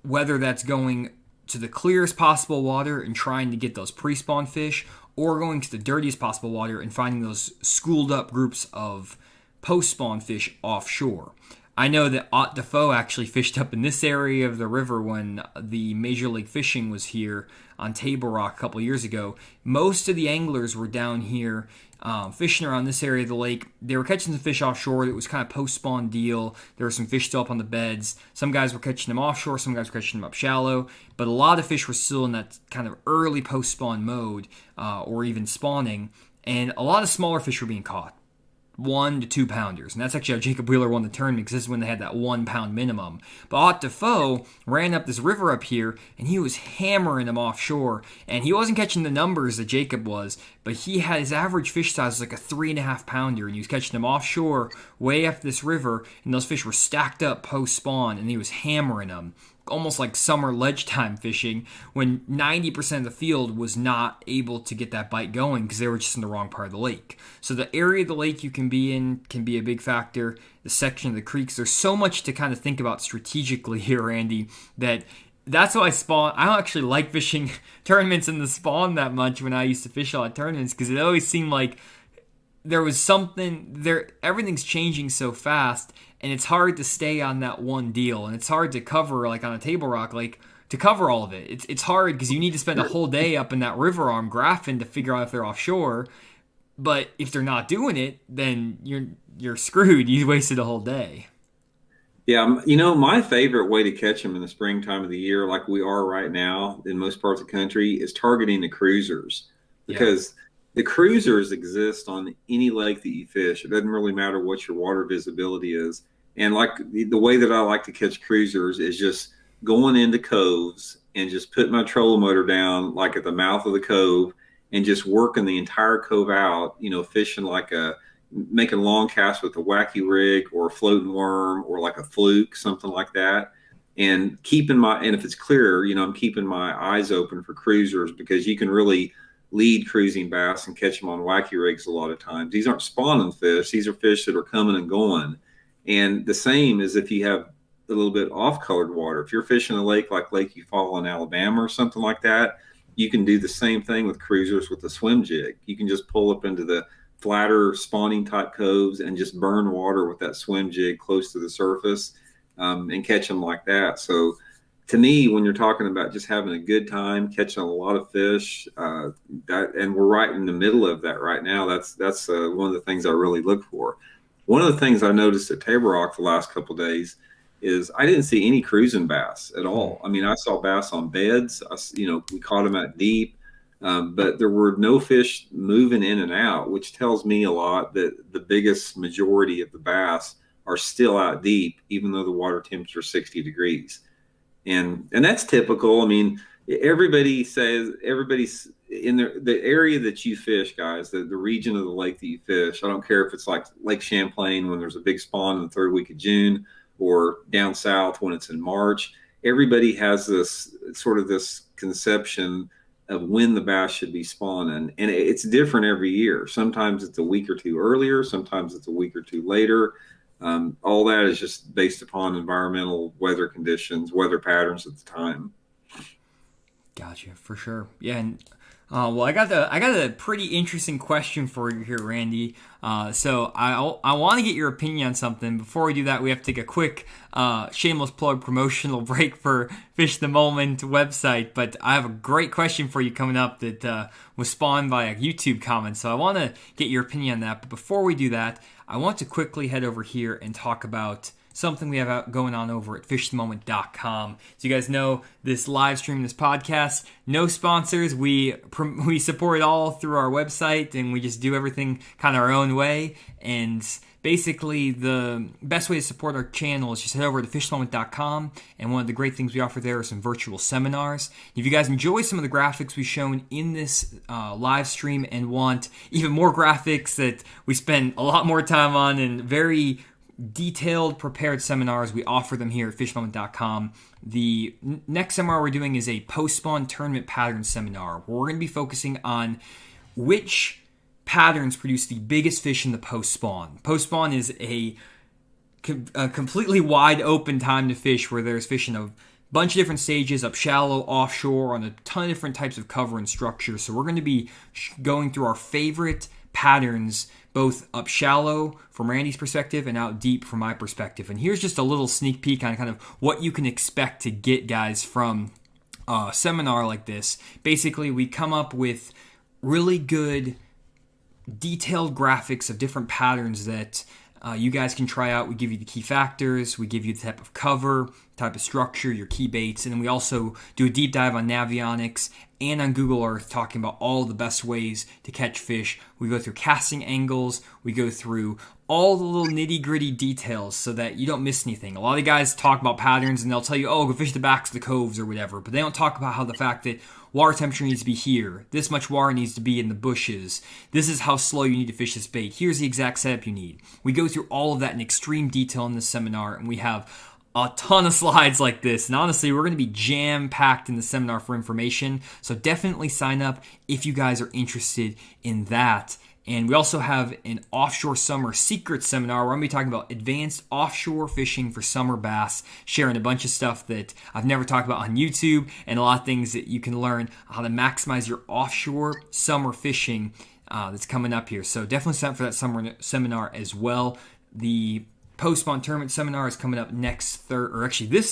Speaker 1: whether that's going to the clearest possible water and trying to get those pre-spawn fish, or going to the dirtiest possible water and finding those schooled up groups of post-spawn fish offshore. I know that Ott Defoe actually fished up in this area of the river when the Major League Fishing was here on Table Rock a couple years ago. Most of the anglers were down here fishing around this area of the lake. They were catching some fish offshore. It was kind of post-spawn deal. There were some fish still up on the beds. Some guys were catching them offshore. Some guys were catching them up shallow. But a lot of fish were still in that kind of early post-spawn mode or even spawning. And a lot of smaller fish were being caught. 1 to 2 pounders. And that's actually how Jacob Wheeler won the tournament, because this is when they had that 1 pound minimum. But Ott Defoe ran up this river up here, and he was hammering them offshore. And he wasn't catching the numbers that Jacob was, but he had his average fish size was like a 3.5 pounder, and he was catching them offshore way up this river, and those fish were stacked up post-spawn, and he was hammering them. Almost like summer ledge time fishing, when 90% of the field was not able to get that bite going because they were just in the wrong part of the lake. So the area of the lake you can be in can be a big factor. The section of the creeks, there's so much to kind of think about strategically here, Randy, that's why I don't actually like fishing tournaments in the spawn that much when I used to fish a lot of tournaments, because it always seemed like there was something there. Everything's changing so fast, and it's hard to stay on that one deal, and it's hard to cover, like on a Table Rock, like to cover all of it. It's hard because you need to spend a whole day up in that river arm graphing to figure out if they're offshore. But if they're not doing it, then you're screwed. You wasted a whole day.
Speaker 2: Yeah, my favorite way to catch them in the springtime of the year, like we are right now in most parts of the country, is targeting the cruisers, because the cruisers exist on any lake that you fish. It doesn't really matter what your water visibility is. And like the way that I like to catch cruisers is just going into coves and just putting my trolling motor down like at the mouth of the cove and just working the entire cove out, fishing making long casts with a wacky rig or a floating worm or like a fluke, something like that. And if it's clear, I'm keeping my eyes open for cruisers, because you can really lead cruising bass and catch them on wacky rigs a lot of times. These aren't spawning fish. These are fish that are coming and going. And the same as if you have a little bit off-colored water. If you're fishing a lake like Lake Eufaula in Alabama or something like that, you can do the same thing with cruisers with a swim jig. You can just pull up into the flatter spawning type coves and just burn water with that swim jig close to the surface and catch them like that. So to me, when you're talking about just having a good time, catching a lot of fish, and we're right in the middle of that right now, that's one of the things I really look for. One of the things I noticed at Table Rock the last couple of days is I didn't see any cruising bass at all. I mean, I saw bass on beds. We caught them at deep, but there were no fish moving in and out, which tells me a lot that the biggest majority of the bass are still out deep, even though the water temperature is 60 degrees. And that's typical. I mean, everybody's in the area that you fish, guys, the region of the lake that you fish. I don't care if it's like Lake Champlain when there's a big spawn in the third week of June, or down south when it's in March. Everybody has this conception of when the bass should be spawning, and it's different every year. Sometimes it's a week or two earlier, sometimes it's a week or two later. All that is just based upon environmental weather conditions, weather patterns at the time.
Speaker 1: Gotcha, for sure. Yeah, and well, I got a pretty interesting question for you here, Randy. So I want to get your opinion on something. Before we do that, we have to take a quick shameless plug promotional break for Fish the Moment website. But I have a great question for you coming up that was spawned by a YouTube comment. So I want to get your opinion on that. But before we do that, I want to quickly head over here and talk about something we have going on over at fishthemoment.com. So you guys know this live stream, this podcast, no sponsors. We support it all through our website, and we just do everything kind of our own way. And basically, the best way to support our channel is just head over to fishthemoment.com, and one of the great things we offer there are some virtual seminars. If you guys enjoy some of the graphics we've shown in this live stream and want even more graphics that we spend a lot more time on and very detailed, prepared seminars, we offer them here at fishthemoment.com. The next seminar we're doing is a post-spawn tournament pattern seminar, where we're going to be focusing on which patterns produce the biggest fish in the post-spawn. Post-spawn is a completely wide open time to fish, where there's fish in a bunch of different stages, up shallow, offshore, on a ton of different types of cover and structure. So we're going to be going through our favorite patterns, both up shallow from Randy's perspective and out deep from my perspective. And here's just a little sneak peek on kind of what you can expect to get, guys, from a seminar like this. Basically, we come up with really good detailed graphics of different patterns that you guys can try out. We give you the key factors, we give you the type of cover, type of structure, your key baits, and then we also do a deep dive on Navionics and on Google Earth, talking about all the best ways to catch fish. We go through casting angles, we go through all the little nitty-gritty details so that you don't miss anything. A lot of guys talk about patterns and they'll tell you, oh, go fish the backs of the coves or whatever, but they don't talk about how the fact that water temperature needs to be here, this much water needs to be in the bushes, this is how slow you need to fish this bait, here's the exact setup you need. We go through all of that in extreme detail in this seminar, and we have a ton of slides like this. And honestly, we're going to be jam-packed in the seminar for information, so definitely sign up if you guys are interested in that. And we also have an offshore summer secret seminar where I'm going to be talking about advanced offshore fishing for summer bass, sharing a bunch of stuff that I've never talked about on YouTube, and a lot of things that you can learn how to maximize your offshore summer fishing that's coming up here. So definitely sign up for that summer seminar as well. The post-spawn tournament seminar is coming up this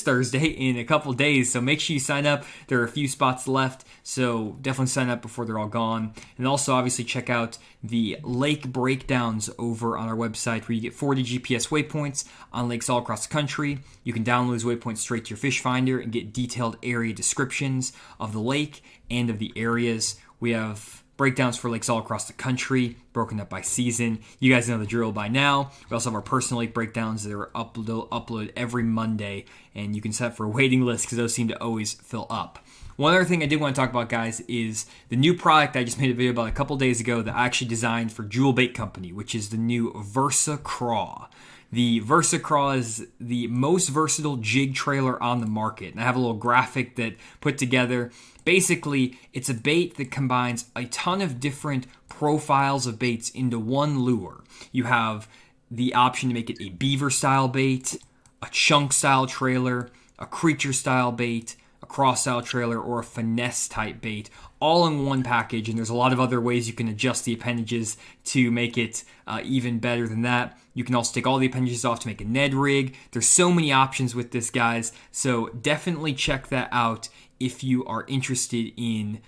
Speaker 1: Thursday in a couple days, so make sure you sign up. There are a few spots left, so definitely sign up before they're all gone. And also obviously check out the lake breakdowns over on our website, where you get 40 GPS waypoints on lakes all across the country. You can download those waypoints straight to your fish finder and get detailed area descriptions of the lake and of the areas. We have breakdowns for lakes all across the country, broken up by season. You guys know the drill by now. We also have our personal lake breakdowns that are uploaded every Monday, and you can set up for a waiting list because those seem to always fill up. One other thing I did want to talk about, guys, is the new product I just made a video about a couple days ago that I actually designed for Jewel Bait Company, which is the new Versa Craw. The Versa Craw is the most versatile jig trailer on the market. And I have a little graphic that put together. Basically, it's a bait that combines a ton of different profiles of baits into one lure. You have the option to make it a beaver-style bait, a chunk-style trailer, a creature-style bait, a cross-style trailer, or a finesse-type bait, all in one package. And there's a lot of other ways you can adjust the appendages to make it even better than that. You can also take all the appendages off to make a Ned rig. There's so many options with this, guys. So definitely check that out if you are interested in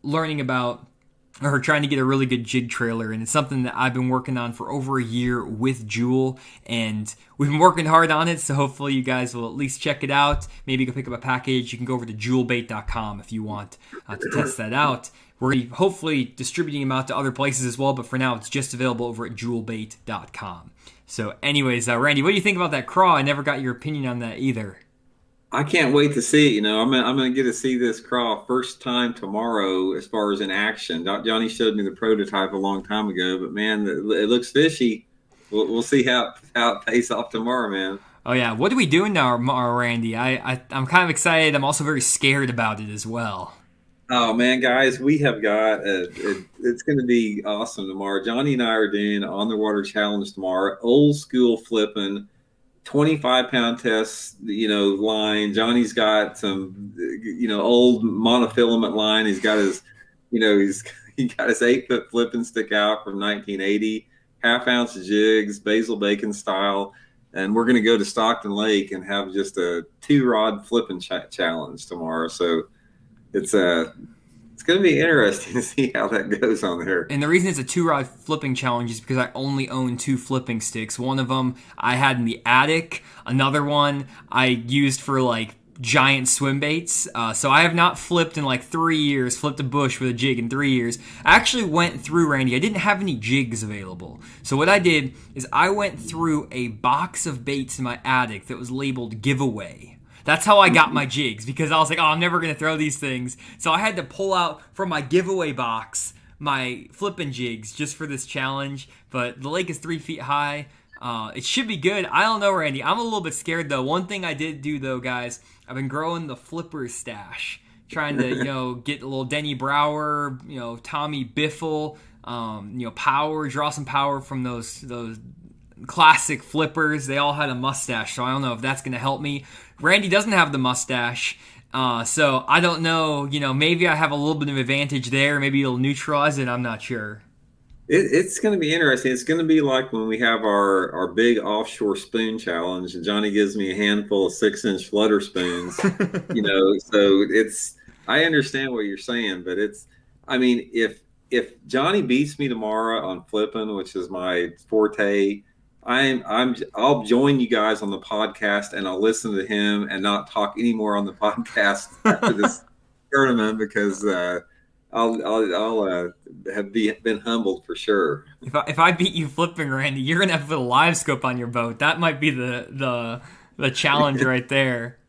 Speaker 1: learning about or trying to get a really good jig trailer. And it's something that I've been working on for over a year with Jewel, and we've been working hard on it, so hopefully you guys will at least check it out. Maybe go pick up a package. You can go over to jewelbait.com if you want to test that out. We're going to be hopefully distributing them out to other places as well, but for now it's just available over at jewelbait.com. So anyways, Randy, what do you think about that craw? I never got your opinion on that either.
Speaker 2: I can't wait to see it. You know, I'm gonna get to see this craw first time tomorrow, as far as in action. Johnny showed me the prototype a long time ago, but man, it looks fishy. We'll see how it pays off tomorrow, man.
Speaker 1: Oh yeah, what are we doing now, Randy? I'm kind of excited. I'm also very scared about it as well.
Speaker 2: Oh man, guys, we have got it's going to be awesome tomorrow. Johnny and I are doing on the water challenge tomorrow. Old school flipping. 25-pound test, line. Johnny's got some, old monofilament line. He's got his, he got his 8-foot flipping stick out from 1980, half-ounce jigs, basil bacon style, and we're going to go to Stockton Lake and have just a 2-rod flipping challenge tomorrow. So it's it's going to be interesting to see how that goes on there.
Speaker 1: And the reason it's a 2-rod flipping challenge is because I only own 2 flipping sticks. One of them I had in the attic. Another one I used for like giant swim baits. So I have not flipped in like 3 years, flipped a bush with a jig in 3 years. I actually went through, Randy. I didn't have any jigs available. So what I did is I went through a box of baits in my attic that was labeled giveaway. That's how I got my jigs, because I was like, oh, I'm never going to throw these things. So I had to pull out from my giveaway box my flipping jigs just for this challenge. But the lake is 3 feet high. It should be good. I don't know, Randy. I'm a little bit scared, though. One thing I did do, though, guys, I've been growing the flipper stash. Trying to, get a little Denny Brower, Tommy Biffle, power, draw some power from those classic flippers. They all had a mustache, so I don't know if that's going to help me. Randy doesn't have the mustache, so I don't know. Maybe I have a little bit of advantage there. Maybe it'll neutralize it. I'm not sure.
Speaker 2: It's going to be interesting. It's going to be like when we have our big offshore spoon challenge, and Johnny gives me a handful of 6-inch flutter spoons. So I understand what you're saying, but if Johnny beats me tomorrow on flipping, which is my forte, I'll join you guys on the podcast, and I'll listen to him and not talk anymore on the podcast after this tournament, because I'll have been humbled for sure.
Speaker 1: If I beat you flipping, Randy, you're gonna have to put a live scope on your boat. That might be the challenge right there.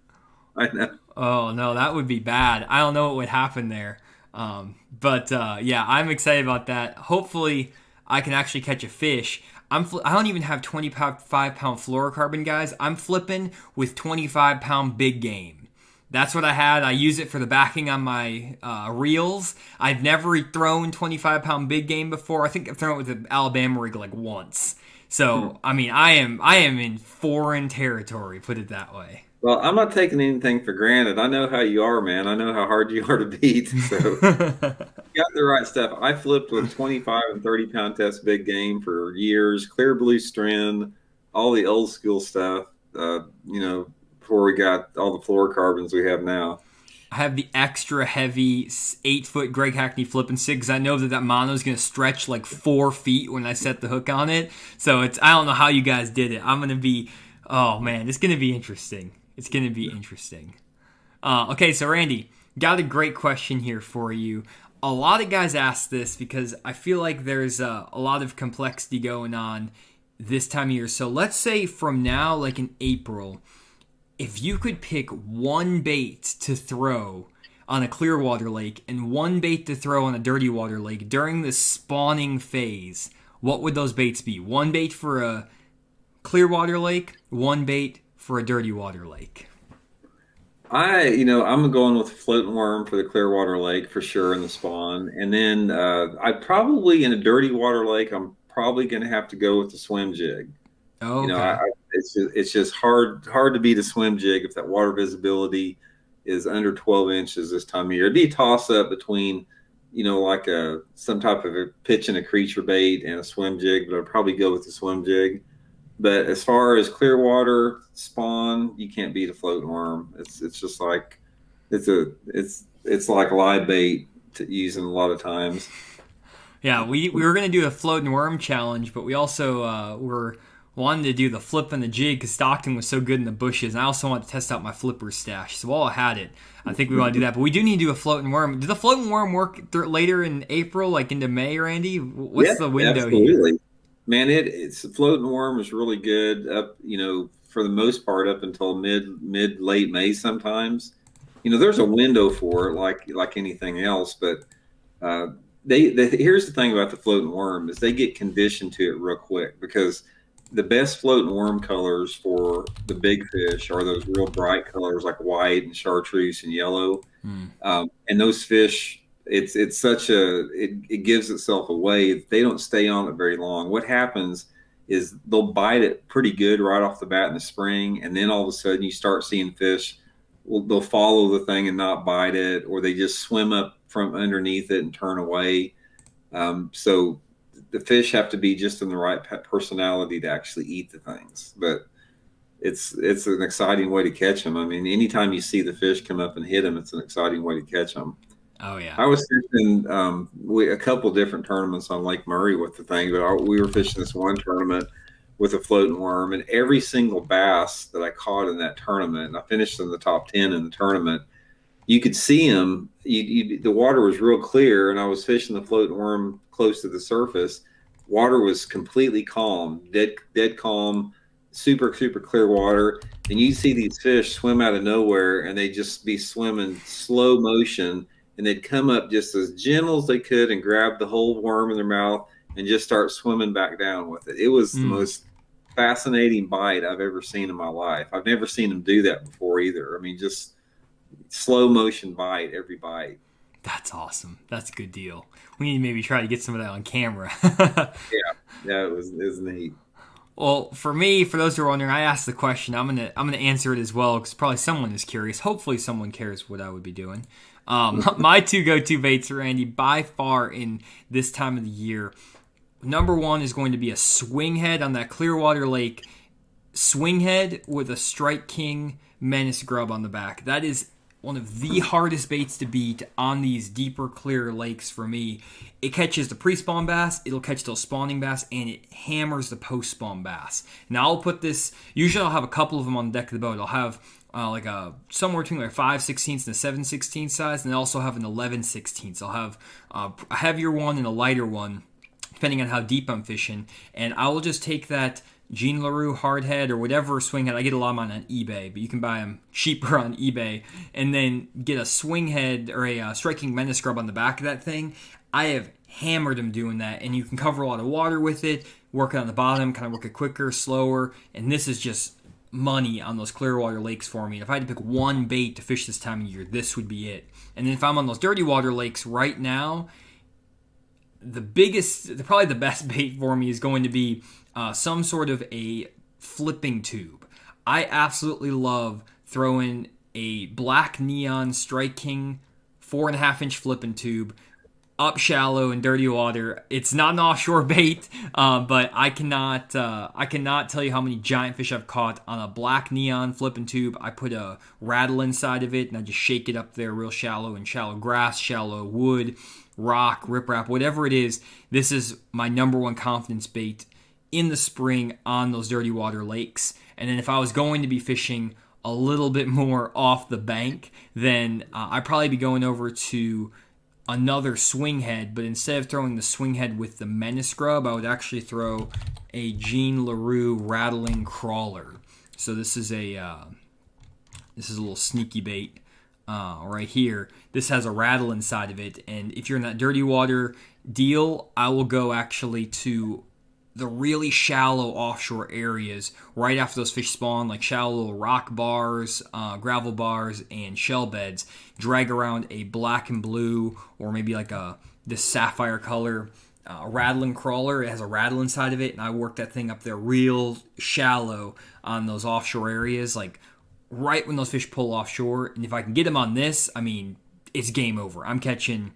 Speaker 2: I know.
Speaker 1: Oh no, that would be bad. I don't know what would happen there. But I'm excited about that. Hopefully, I can actually catch a fish. I don't even have 25-pound fluorocarbon, guys. I'm flipping with 25-pound big game. That's what I had. I use it for the backing on my reels. I've never thrown 25-pound big game before. I think I've thrown it with an Alabama rig like once. So, I am in foreign territory, put it that way.
Speaker 2: Well, I'm not taking anything for granted. I know how you are, man. I know how hard you are to beat. So you got the right stuff. I flipped with 25 and 30-pound test big game for years, clear blue strand, all the old school stuff, before we got all the fluorocarbons we have now.
Speaker 1: I have the extra heavy 8-foot Greg Hackney flipping stick because I know that mono is going to stretch like 4 feet when I set the hook on it. So I don't know how you guys did it. I'm going to be, oh man, it's going to be interesting. It's going to be interesting. Okay, so Randy, got a great question here for you. A lot of guys ask this because I feel like there's a lot of complexity going on this time of year. So let's say from now, like in April, if you could pick one bait to throw on a Clearwater lake and one bait to throw on a dirty water lake during the spawning phase, what would those baits be? One bait for a Clearwater lake, one bait for a dirty water lake.
Speaker 2: I'm going with floating worm for the Clearwater lake for sure in the spawn. And then I probably in a dirty water lake, I'm probably going to have to go with the swim jig.
Speaker 1: Oh, okay.
Speaker 2: It's just hard to beat a swim jig if that water visibility is under 12 inches this time of year. It'd be a toss up between, like some type of a pitch and a creature bait and a swim jig, but I'd probably go with the swim jig. But as far as Clearwater spawn, you can't beat a floating worm. It's just like it's like live bait to using a lot of times.
Speaker 1: Yeah, we were gonna do a floating worm challenge, but we also were wanted to do the flip and the jig because Stockton was so good in the bushes. And I also wanted to test out my flipper stash. So while I had it, I think we want to do that. But we do need to do a floating worm. Did the floating worm work later in April, like into May, Randy? What's the window
Speaker 2: absolutely.
Speaker 1: here?
Speaker 2: Man, it's floating worm is really good up, for the most part up until mid late May sometimes. There's a window for it like anything else, but here's the thing about the floating worm is they get conditioned to it real quick because the best floating worm colors for the big fish are those real bright colors like white and chartreuse and yellow. And those fish, it gives itself away. They don't stay on it very long. What happens is they'll bite it pretty good right off the bat in the spring, and then all of a sudden you start seeing fish. They'll follow the thing and not bite it, or they just swim up from underneath it and turn away. So the fish have to be just in the right personality to actually eat the things. But it's an exciting way to catch them. I mean, anytime you see the fish come up and hit them, it's an exciting way to catch them.
Speaker 1: Oh yeah.
Speaker 2: I was fishing a couple different tournaments on Lake Murray with the thing, but we were fishing this one tournament with a floating worm, and every single bass that I caught in that tournament, and I finished in the top 10 in the tournament, you could see them. The water was real clear, and I was fishing the floating worm close to the surface. Water was completely calm, dead calm, super clear water, and you see these fish swim out of nowhere, and they just be swimming slow motion, and they'd come up just as gentle as they could and grab the whole worm in their mouth and just start swimming back down with it. It was the most fascinating bite I've ever seen in my life. I've never seen them do that before either. I mean, just slow motion bite every bite.
Speaker 1: That's awesome. That's a good deal. We need to maybe try to get some of that on camera.
Speaker 2: Yeah, it was neat.
Speaker 1: Well, for me, for those who are wondering, I asked the question. I'm gonna answer it as well because probably someone is curious. Hopefully, someone cares what I would be doing. My two go-to baits, Randy, by far in this time of the year. Number one is going to be a swing head on that Clearwater Lake. Swing head with a Strike King Menace grub on the back. That is one of the hardest baits to beat on these deeper, clear lakes for me. It catches the pre-spawn bass, it'll catch those spawning bass, and it hammers the post-spawn bass. Now I'll put this, usually I'll have a couple of them on the deck of the boat. I'll have like a somewhere between like 5/16 and a 7/16 size, and I also have an 11/16. I'll have a heavier one and a lighter one, depending on how deep I'm fishing. And I will just take that Jean LaRue hardhead or whatever swing head. I get a lot of mine on eBay, but you can buy them cheaper on eBay. And then get a swing head or a striking menace scrub on the back of that thing. I have hammered them doing that, and you can cover a lot of water with it, work it on the bottom, kind of work it quicker, slower, and this is just money on those Clearwater lakes for me. And if I had to pick one bait to fish this time of year, this would be it. And then if I'm on those dirty water lakes right now, probably the best bait for me is going to be some sort of a flipping tube. I absolutely love throwing a black neon Strike King 4.5-inch flipping tube up shallow in dirty water. It's not an offshore bait, but I cannot tell you how many giant fish I've caught on a black neon flipping tube. I put a rattle inside of it, and I just shake it up there real shallow in shallow grass, shallow wood, rock, riprap, whatever it is. This is my number one confidence bait in the spring on those dirty water lakes. And then if I was going to be fishing a little bit more off the bank, then I'd probably be going over to another swing head, but instead of throwing the swing head with the menace scrub, I would actually throw a Jean LaRue rattling crawler. So this is a little sneaky bait right here. This has a rattle inside of it, and if you're in that dirty water deal, I will go actually to the really shallow offshore areas right after those fish spawn, like shallow little rock bars, gravel bars, and shell beds. Drag around a black and blue, or maybe like this sapphire color rattling crawler. It has a rattle inside of it, and I work that thing up there real shallow on those offshore areas, like right when those fish pull offshore. And if I can get them on this, I mean, it's game over. I'm catching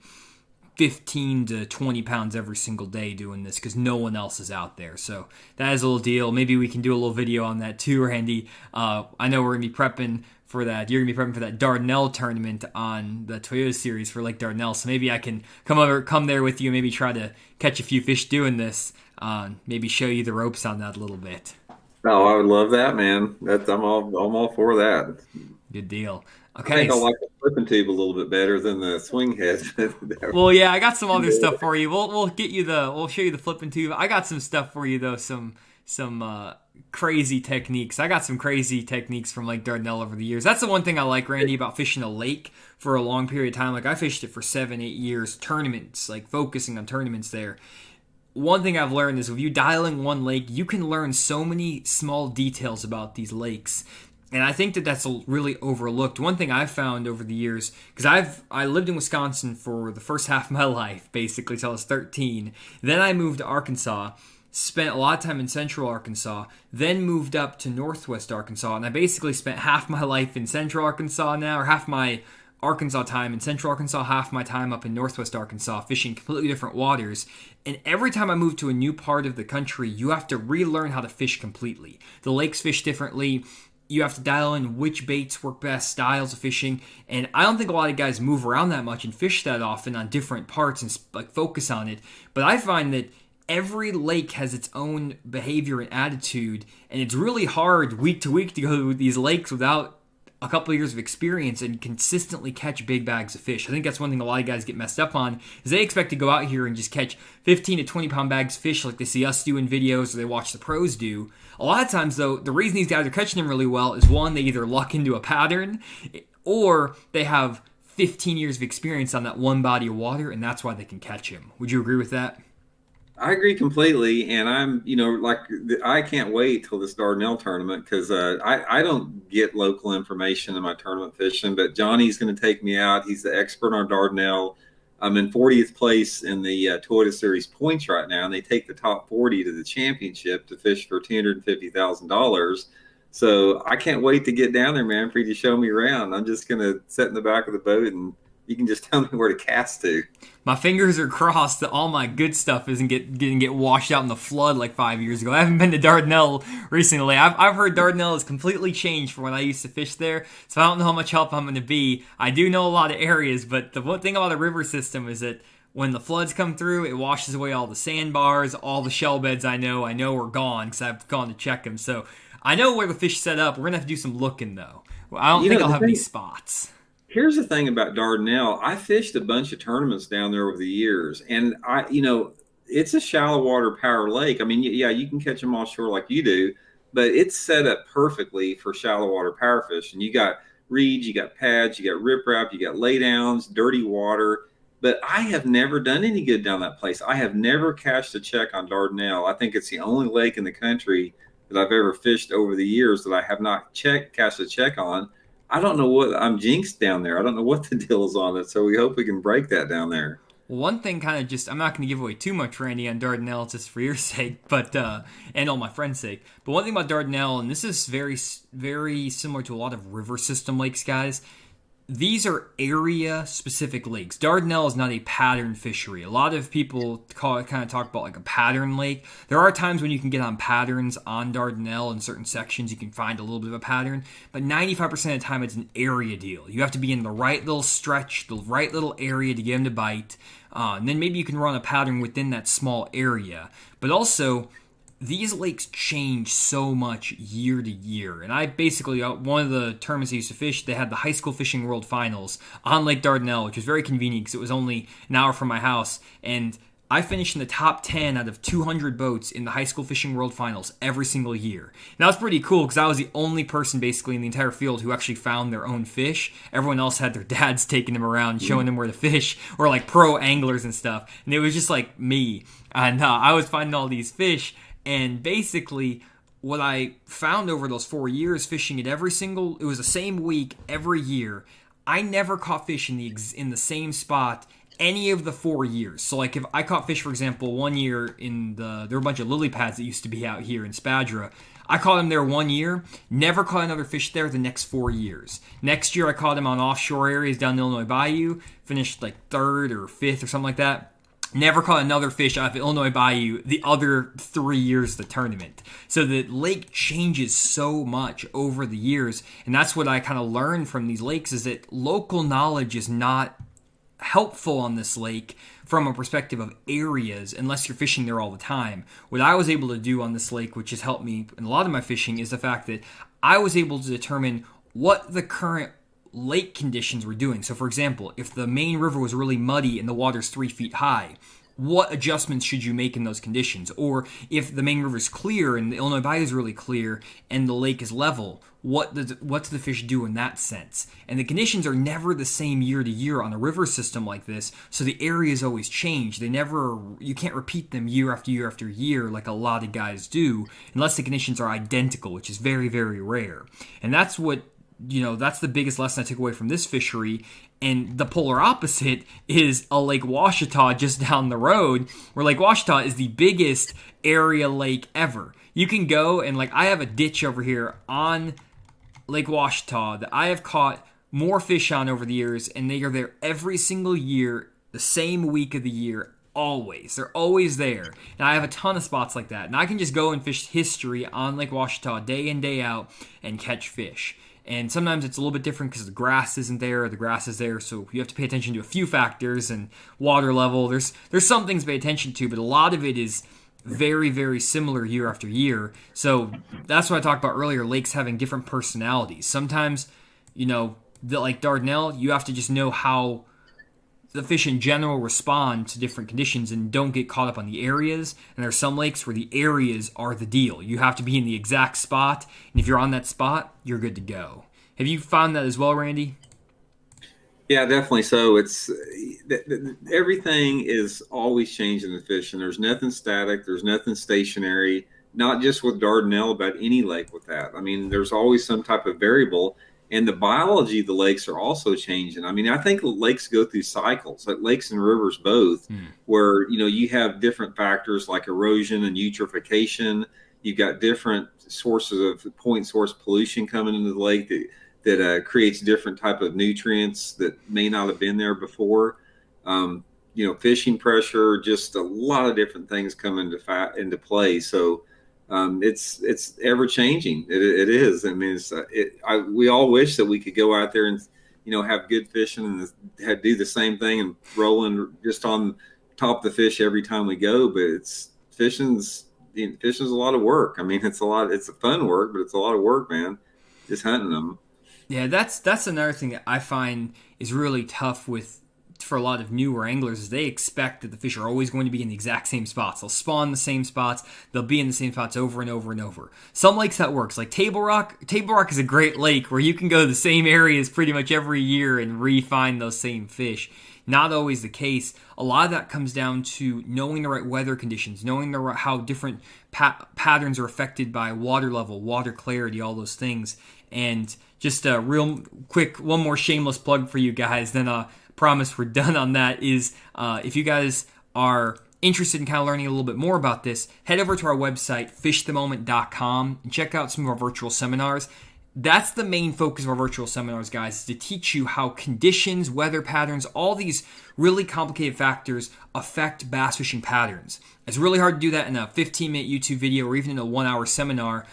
Speaker 1: 15 to 20 pounds every single day doing this because no one else is out there. So that is a little deal. Maybe we can do a little video on that too, Randy. I know we're going to be prepping for that. You're going to be prepping for that Dardanelle tournament on the Toyota Series for Lake Dardanelle. So maybe I can come there with you, maybe try to catch a few fish doing this. Maybe show you the ropes on that a little bit.
Speaker 2: Oh, I would love that, man. I'm all for that.
Speaker 1: Good deal. Okay.
Speaker 2: I think I like the flipping tube a little bit better than the swing head.
Speaker 1: Well, yeah, I got some other stuff for you. We'll show you the flipping tube. I got some stuff for you though, some crazy techniques. I got some crazy techniques from Lake Dardanelle over the years. That's the one thing I like, Randy, about fishing a lake for a long period of time. Like I fished it for 7-8 years, tournaments, like focusing on tournaments there. One thing I've learned is if you dialing one lake, you can learn so many small details about these lakes. And I think that that's really overlooked. One thing I've found over the years, because I lived in Wisconsin for the first half of my life, basically, till I was 13. Then I moved to Arkansas, spent a lot of time in central Arkansas, then moved up to northwest Arkansas, and I basically spent half my life in central Arkansas now, or half my Arkansas time in central Arkansas, half my time up in northwest Arkansas, fishing completely different waters. And every time I move to a new part of the country, you have to relearn how to fish completely. The lakes fish differently. you have to dial in which baits work best, styles of fishing, and I don't think a lot of guys move around that much and fish that often on different parts and like focus on it. But I find that every lake has its own behavior and attitude, and it's really hard week to week to go to these lakes without a couple of years of experience and consistently catch big bags of fish. I think that's one thing a lot of guys get messed up on, is they expect to go out here and just catch 15 to 20 pound bags of fish like they see us do in videos or they watch the pros do. A lot of times, though, the reason these guys are catching them really well is, one, they either luck into a pattern or they have 15 years of experience on that one body of water, and that's why they can catch him. Would you agree with that?
Speaker 2: I agree completely, and I can't wait till this Dardanelle tournament because I don't get local information in my tournament fishing, but Johnny's going to take me out. He's the expert on Dardanelle. I'm in 40th place in the Toyota Series points right now, and they take the top 40 to the championship to fish for $250,000. So I can't wait to get down there, man, for you to show me around. I'm just going to sit in the back of the boat and you can just tell me where to cast to.
Speaker 1: My fingers are crossed that all my good stuff isn't get washed out in the flood like 5 years ago. I haven't been to Dardanelle recently. I've heard Dardanelle has completely changed from when I used to fish there, so I don't know how much help I'm going to be. I do know a lot of areas, but the one thing about the river system is that when the floods come through, it washes away all the sandbars, all the shell beds I know are gone because I've gone to check them. So I know where the fish set up. We're going to have to do some looking, though. I don't think I'll have any spots.
Speaker 2: Here's the thing about Dardanelle. I fished a bunch of tournaments down there over the years, and it's a shallow water power lake. I mean, yeah, you can catch them offshore like you do, but it's set up perfectly for shallow water power fishing. You got reeds, you got pads, you got riprap, you got laydowns, dirty water. But I have never done any good down that place. I have never cashed a check on Dardanelle. I think it's the only lake in the country that I've ever fished over the years that I have not cashed a check on. I don't know what I'm jinxed down there. I don't know what the deal is on it. So we hope we can break that down there.
Speaker 1: One thing kind of just, I'm not going to give away too much, Randy, on Dardanelle just for your sake, but and all my friends' sake. But one thing about Dardanelle, and this is very, very similar to a lot of river system lakes, guys, these are area-specific lakes. Dardanelle is not a pattern fishery. A lot of people kind of talk about like a pattern lake. There are times when you can get on patterns on Dardanelle in certain sections. You can find a little bit of a pattern. But 95% of the time, it's an area deal. You have to be in the right little stretch, the right little area to get them to bite. And then maybe you can run a pattern within that small area. But also, these lakes change so much year to year. And I basically, one of the tournaments I used to fish, they had the High School Fishing World Finals on Lake Dardanelle, which was very convenient because it was only an hour from my house. And I finished in the top 10 out of 200 boats in the High School Fishing World Finals every single year. And that was pretty cool because I was the only person basically in the entire field who actually found their own fish. Everyone else had their dads taking them around, showing them where to fish, or like pro anglers and stuff. And it was just like me. And I was finding all these fish. And basically, what I found over those 4 years fishing it it was the same week every year. I never caught fish in the same spot any of the 4 years. So like if I caught fish, for example, 1 year there were a bunch of lily pads that used to be out here in Spadra. I caught them there 1 year, never caught another fish there the next 4 years. Next year I caught them on offshore areas down the Illinois Bayou, finished like 3rd or 5th or something like that. Never caught another fish out of Illinois Bayou the other 3 years of the tournament. So the lake changes so much over the years, and that's what I kind of learned from these lakes is that local knowledge is not helpful on this lake from a perspective of areas unless you're fishing there all the time. What I was able to do on this lake, which has helped me in a lot of my fishing, is the fact that I was able to determine what the current lake conditions were doing. So for example, if the main river was really muddy and the water's 3 feet high, what adjustments should you make in those conditions? Or if the main river's clear and the Illinois Bayou is really clear and the lake is level, what do the fish do in that sense? And the conditions are never the same year to year on a river system like this, so the areas always change. You can't repeat them year after year after year like a lot of guys do, unless the conditions are identical, which is very, very rare. And that's that's the biggest lesson I took away from this fishery. And the polar opposite is a Lake Ouachita just down the road, where Lake Ouachita is the biggest area lake ever. You can go and I have a ditch over here on Lake Ouachita that I have caught more fish on over the years, and they are there every single year, the same week of the year, always. They're always there. And I have a ton of spots like that. And I can just go and fish history on Lake Ouachita day in, day out and catch fish. And sometimes it's a little bit different because the grass isn't there or the grass is there. So you have to pay attention to a few factors and water level. There's some things to pay attention to, but a lot of it is very, very similar year after year. So that's what I talked about earlier, lakes having different personalities. Sometimes, like Dardanelle, you have to just know how the fish in general respond to different conditions and don't get caught up on the areas. And there are some lakes where the areas are the deal. You have to be in the exact spot, and if you're on that spot, you're good to go. Have you found that as well, Randy?
Speaker 2: Yeah, definitely. So it's everything is always changing the fish, and there's nothing static. There's nothing stationary. Not just with Dardanelle, but any lake with that. I mean, there's always some type of variable, and the biology of the lakes are also changing. I mean, I think lakes go through cycles, like lakes and rivers both, where you have different factors like erosion and eutrophication. You've got different sources of point source pollution coming into the lake that creates different type of nutrients that may not have been there before. Fishing pressure, just a lot of different things come into play. So it's ever changing. It is. I mean, we all wish that we could go out there and have good fishing and do the same thing and rolling just on top of the fish every time we go. But fishing's a lot of work. I mean, it's a fun work, but it's a lot of work, man. Just hunting them.
Speaker 1: Yeah, that's another thing that I find is really tough for a lot of newer anglers is they expect that the fish are always going to be in the exact same spots. They'll spawn the same spots. They'll be in the same spots over and over and over. Some lakes that works. Like Table Rock. Table Rock is a great lake where you can go to the same areas pretty much every year and re-find those same fish. Not always the case. A lot of that comes down to knowing the right weather conditions, knowing how different patterns are affected by water level, water clarity, all those things. And just a real quick, one more shameless plug for you guys, then promise we're done on that, is if you guys are interested in kind of learning a little bit more about this, head over to our website, fishthemoment.com, and check out some of our virtual seminars. That's the main focus of our virtual seminars, guys, is to teach you how conditions, weather patterns, all these really complicated factors affect bass fishing patterns. It's really hard to do that in a 15-minute YouTube video or even in a 1-hour seminar,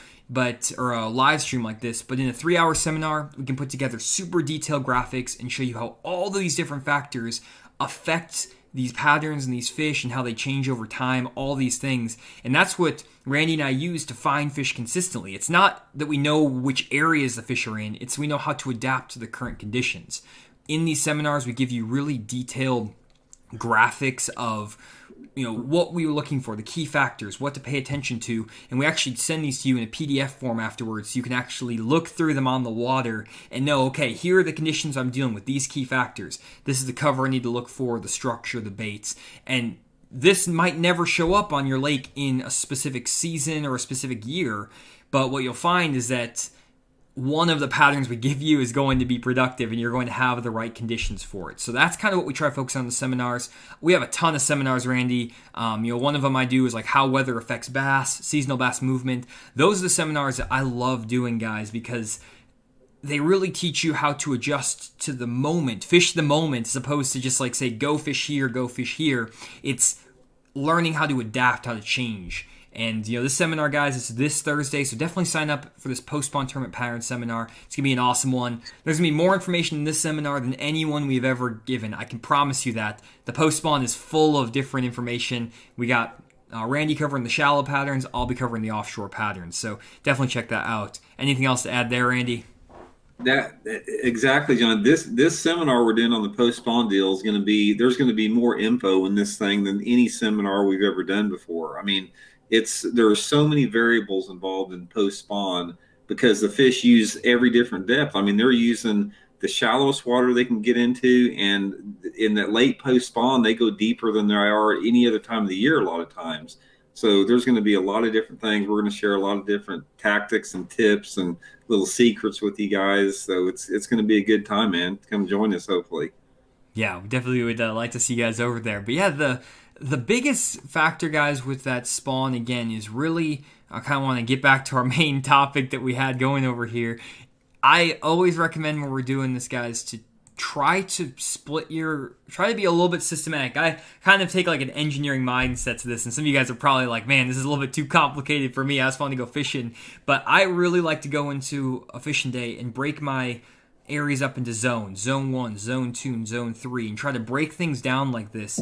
Speaker 1: or a live stream like this. But in a 3-hour seminar, we can put together super detailed graphics and show you how all these different factors affect these patterns and these fish and how they change over time, all these things. And that's what Randy and I use to find fish consistently. It's not that we know which areas the fish are in, it's we know how to adapt to the current conditions. In these seminars, we give you really detailed graphics of what we were looking for, the key factors, what to pay attention to, and we actually send these to you in a PDF form afterwards so you can actually look through them on the water and know, okay, here are the conditions I'm dealing with, these key factors. This is the cover I need to look for, the structure, the baits, and this might never show up on your lake in a specific season or a specific year, but what you'll find is that one of the patterns we give you is going to be productive and you're going to have the right conditions for it. So that's kind of what we try to focus on in the seminars. We have a ton of seminars, Randy. One of them I do is like how weather affects bass, seasonal bass movement. Those are the seminars that I love doing, guys, because they really teach you how to adjust to the moment, fish the moment, as opposed to just like say, go fish here, go fish here. It's learning how to adapt, how to change. And, this seminar, guys, it's this Thursday, so definitely sign up for this post-spawn tournament pattern seminar. It's going to be an awesome one. There's going to be more information in this seminar than any one we've ever given. I can promise you that. The post-spawn is full of different information. We got Randy covering the shallow patterns. I'll be covering the offshore patterns. So definitely check that out. Anything else to add there, Randy?
Speaker 2: That exactly, John. This seminar we're doing on the post-spawn deal is going to be, there's going to be more info in this thing than any seminar we've ever done before. I mean, there are so many variables involved in post-spawn because the fish use every different depth. I mean, they're using the shallowest water they can get into, and in that late post-spawn, they go deeper than they are at any other time of the year a lot of times. So there's going to be a lot of different things. We're going to share a lot of different tactics and tips and little secrets with you guys. So it's going to be a good time, man. Come join us, hopefully.
Speaker 1: Yeah, we definitely would like to see you guys over there. But yeah, the biggest factor, guys, with that spawn, again, is really, I kind of want to get back to our main topic that we had going over here. I always recommend when we're doing this, guys, to try to be a little bit systematic. I kind of take like an engineering mindset to this, and some of you guys are probably like, man, this is a little bit too complicated for me. I just want to go fishing. But I really like to go into a fishing day and break my areas up into zones: zone 1, zone 2, and zone 3, and try to break things down like this.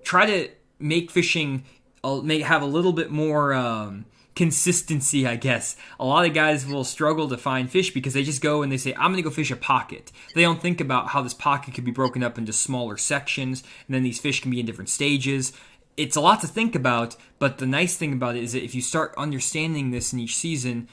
Speaker 1: Try to make fishing have a little bit more consistency, I guess. A lot of guys will struggle to find fish because they just go and they say, I'm going to go fish a pocket. They don't think about how this pocket could be broken up into smaller sections, and then these fish can be in different stages. It's a lot to think about, but the nice thing about it is that if you start understanding this in each season,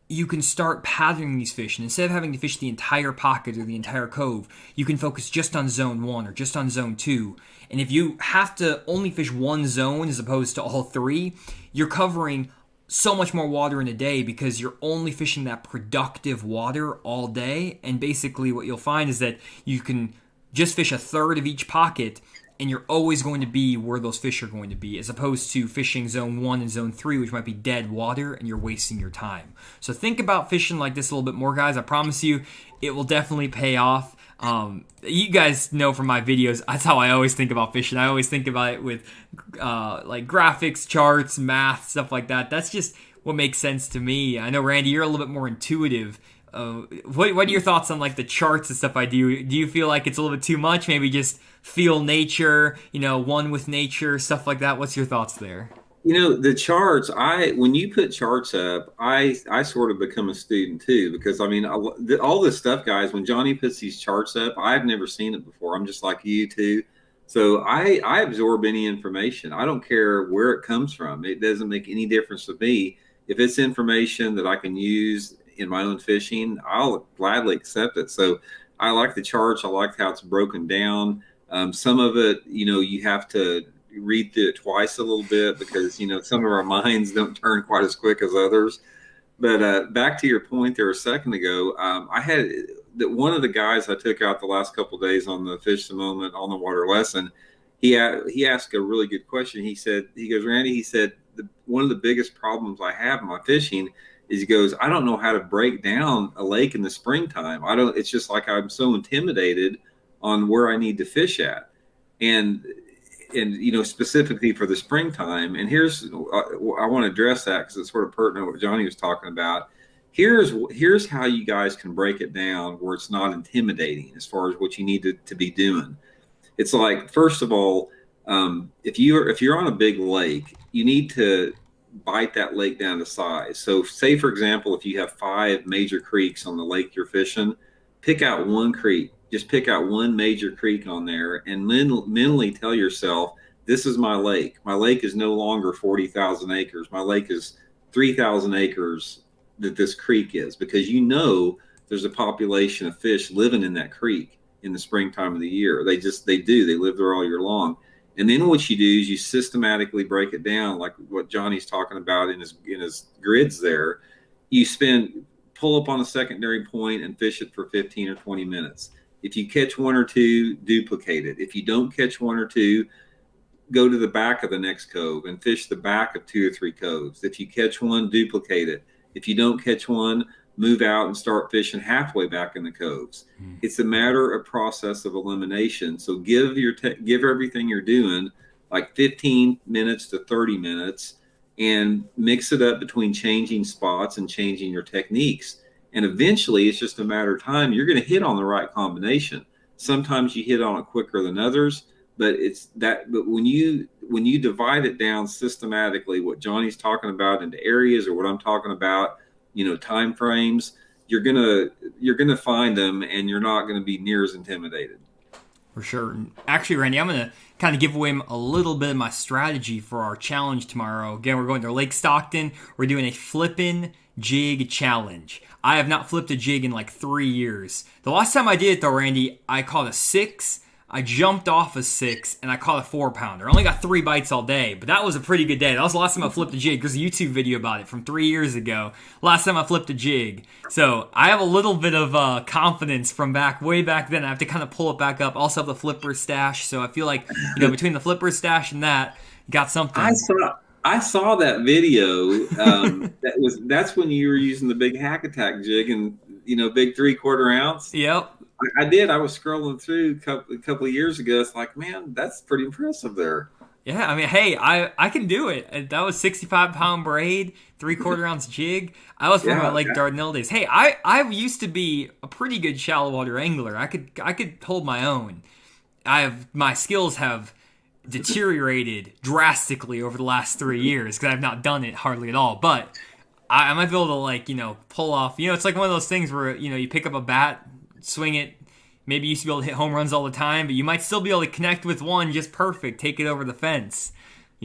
Speaker 1: you can start patterning these fish. And instead of having to fish the entire pocket or the entire cove, you can focus just on zone 1 or just on zone 2. And if you have to only fish one zone as opposed to all three, you're covering so much more water in a day because you're only fishing that productive water all day. And basically what you'll find is that you can just fish a third of each pocket, and you're always going to be where those fish are going to be, as opposed to fishing zone 1 and zone 3, which might be dead water, and you're wasting your time. So think about fishing like this a little bit more, guys. I promise you it will definitely pay off. You guys know from my videos, that's how I always think about fishing. I always think about it with like graphics, charts, math, stuff like that. That's just what makes sense to me. I know, Randy, you're a little bit more intuitive. What are your thoughts on like the charts and stuff I do? Do you feel like it's a little bit too much? Maybe just feel nature, one with nature, stuff like that. What's your thoughts there?
Speaker 2: The charts, when you put charts up, I sort of become a student too, because I mean, all this stuff, guys, when Jonny puts these charts up, I've never seen it before. I'm just like you too. So I absorb any information. I don't care where it comes from. It doesn't make any difference to me. If it's information that I can use in my own fishing, I'll gladly accept it. So I like the charts. I like how it's broken down. Some of it, you have to read through it twice a little bit because some of our minds don't turn quite as quick as others. But back to your point there a second ago, I had one of the guys I took out the last couple of days on the Fish the Moment on the water lesson. He asked a really good question. He goes, Randy, he said, one of the biggest problems I have in my fishing is, he goes, I don't know how to break down a lake in the springtime. It's just like I'm so intimidated on where I need to fish at. And specifically for the springtime. And I want to address that because it's sort of pertinent to what Jonny was talking about. Here's how you guys can break it down where it's not intimidating as far as what you need to be doing. It's like, first of all, if you're on a big lake, you need to bite that lake down to size. So say, for example, if you have 5 major creeks on the lake you're fishing, pick out one creek. Just pick out one major creek on there and mentally tell yourself, this is my lake. My lake is no longer 40,000 acres. My lake is 3,000 acres that this creek is, because there's a population of fish living in that creek in the springtime of the year. They live there all year long. And then what you do is you systematically break it down, like what Johnny's talking about in his grids there. Pull up on a secondary point and fish it for 15 or 20 minutes. If you catch 1 or 2, duplicate it. If you don't catch 1 or 2, go to the back of the next cove and fish the back of 2 or 3 coves. If you catch 1, duplicate it. If you don't catch 1, move out and start fishing halfway back in the coves. It's a matter of process of elimination. So give everything you're doing like 15 minutes to 30 minutes and mix it up between changing spots and changing your techniques. And eventually it's just a matter of time. You're going to hit on the right combination. Sometimes you hit on it quicker than others, but when you divide it down systematically, what Jonny's talking about into areas, or what I'm talking about, time frames, you're gonna find them, and you're not going to be near as intimidated.
Speaker 1: For sure. Actually, Randy, I'm going to kind of give away a little bit of my strategy for our challenge tomorrow. Again, we're going to Lake Stockton. We're doing a flippin' jig challenge. I have not flipped a jig in like 3 years. The last time I did it though, Randy, I caught a 6. I jumped off a 6 and I caught a 4-pounder. I only got 3 bites all day, but that was a pretty good day. That was the last time I flipped a jig. There's a YouTube video about it from 3 years ago. Last time I flipped a jig. So I have a little bit of confidence from way back then. I have to kind of pull it back up. I also have the flipper stash. So I feel like, between the flipper stash and that, you got something.
Speaker 2: I saw that video. That's when you were using the big hack attack jig and big 3/4 ounce.
Speaker 1: Yep.
Speaker 2: I did. I was scrolling through a couple of years ago. It's like, man, that's pretty impressive there.
Speaker 1: Yeah, I mean, hey, I can do it. That was 65-pound braid, 3/4 ounce jig. I was from my
Speaker 2: Yeah,
Speaker 1: Lake Dardanelle days. Hey, I used to be a pretty good shallow water angler. I could hold my own. My skills have deteriorated drastically over the last 3 years because I've not done it hardly at all. But I might be able to pull off. It's like one of those things where you pick up a bat, swing it. Maybe you used to be able to hit home runs all the time, but you might still be able to connect with one just perfect, take it over the fence.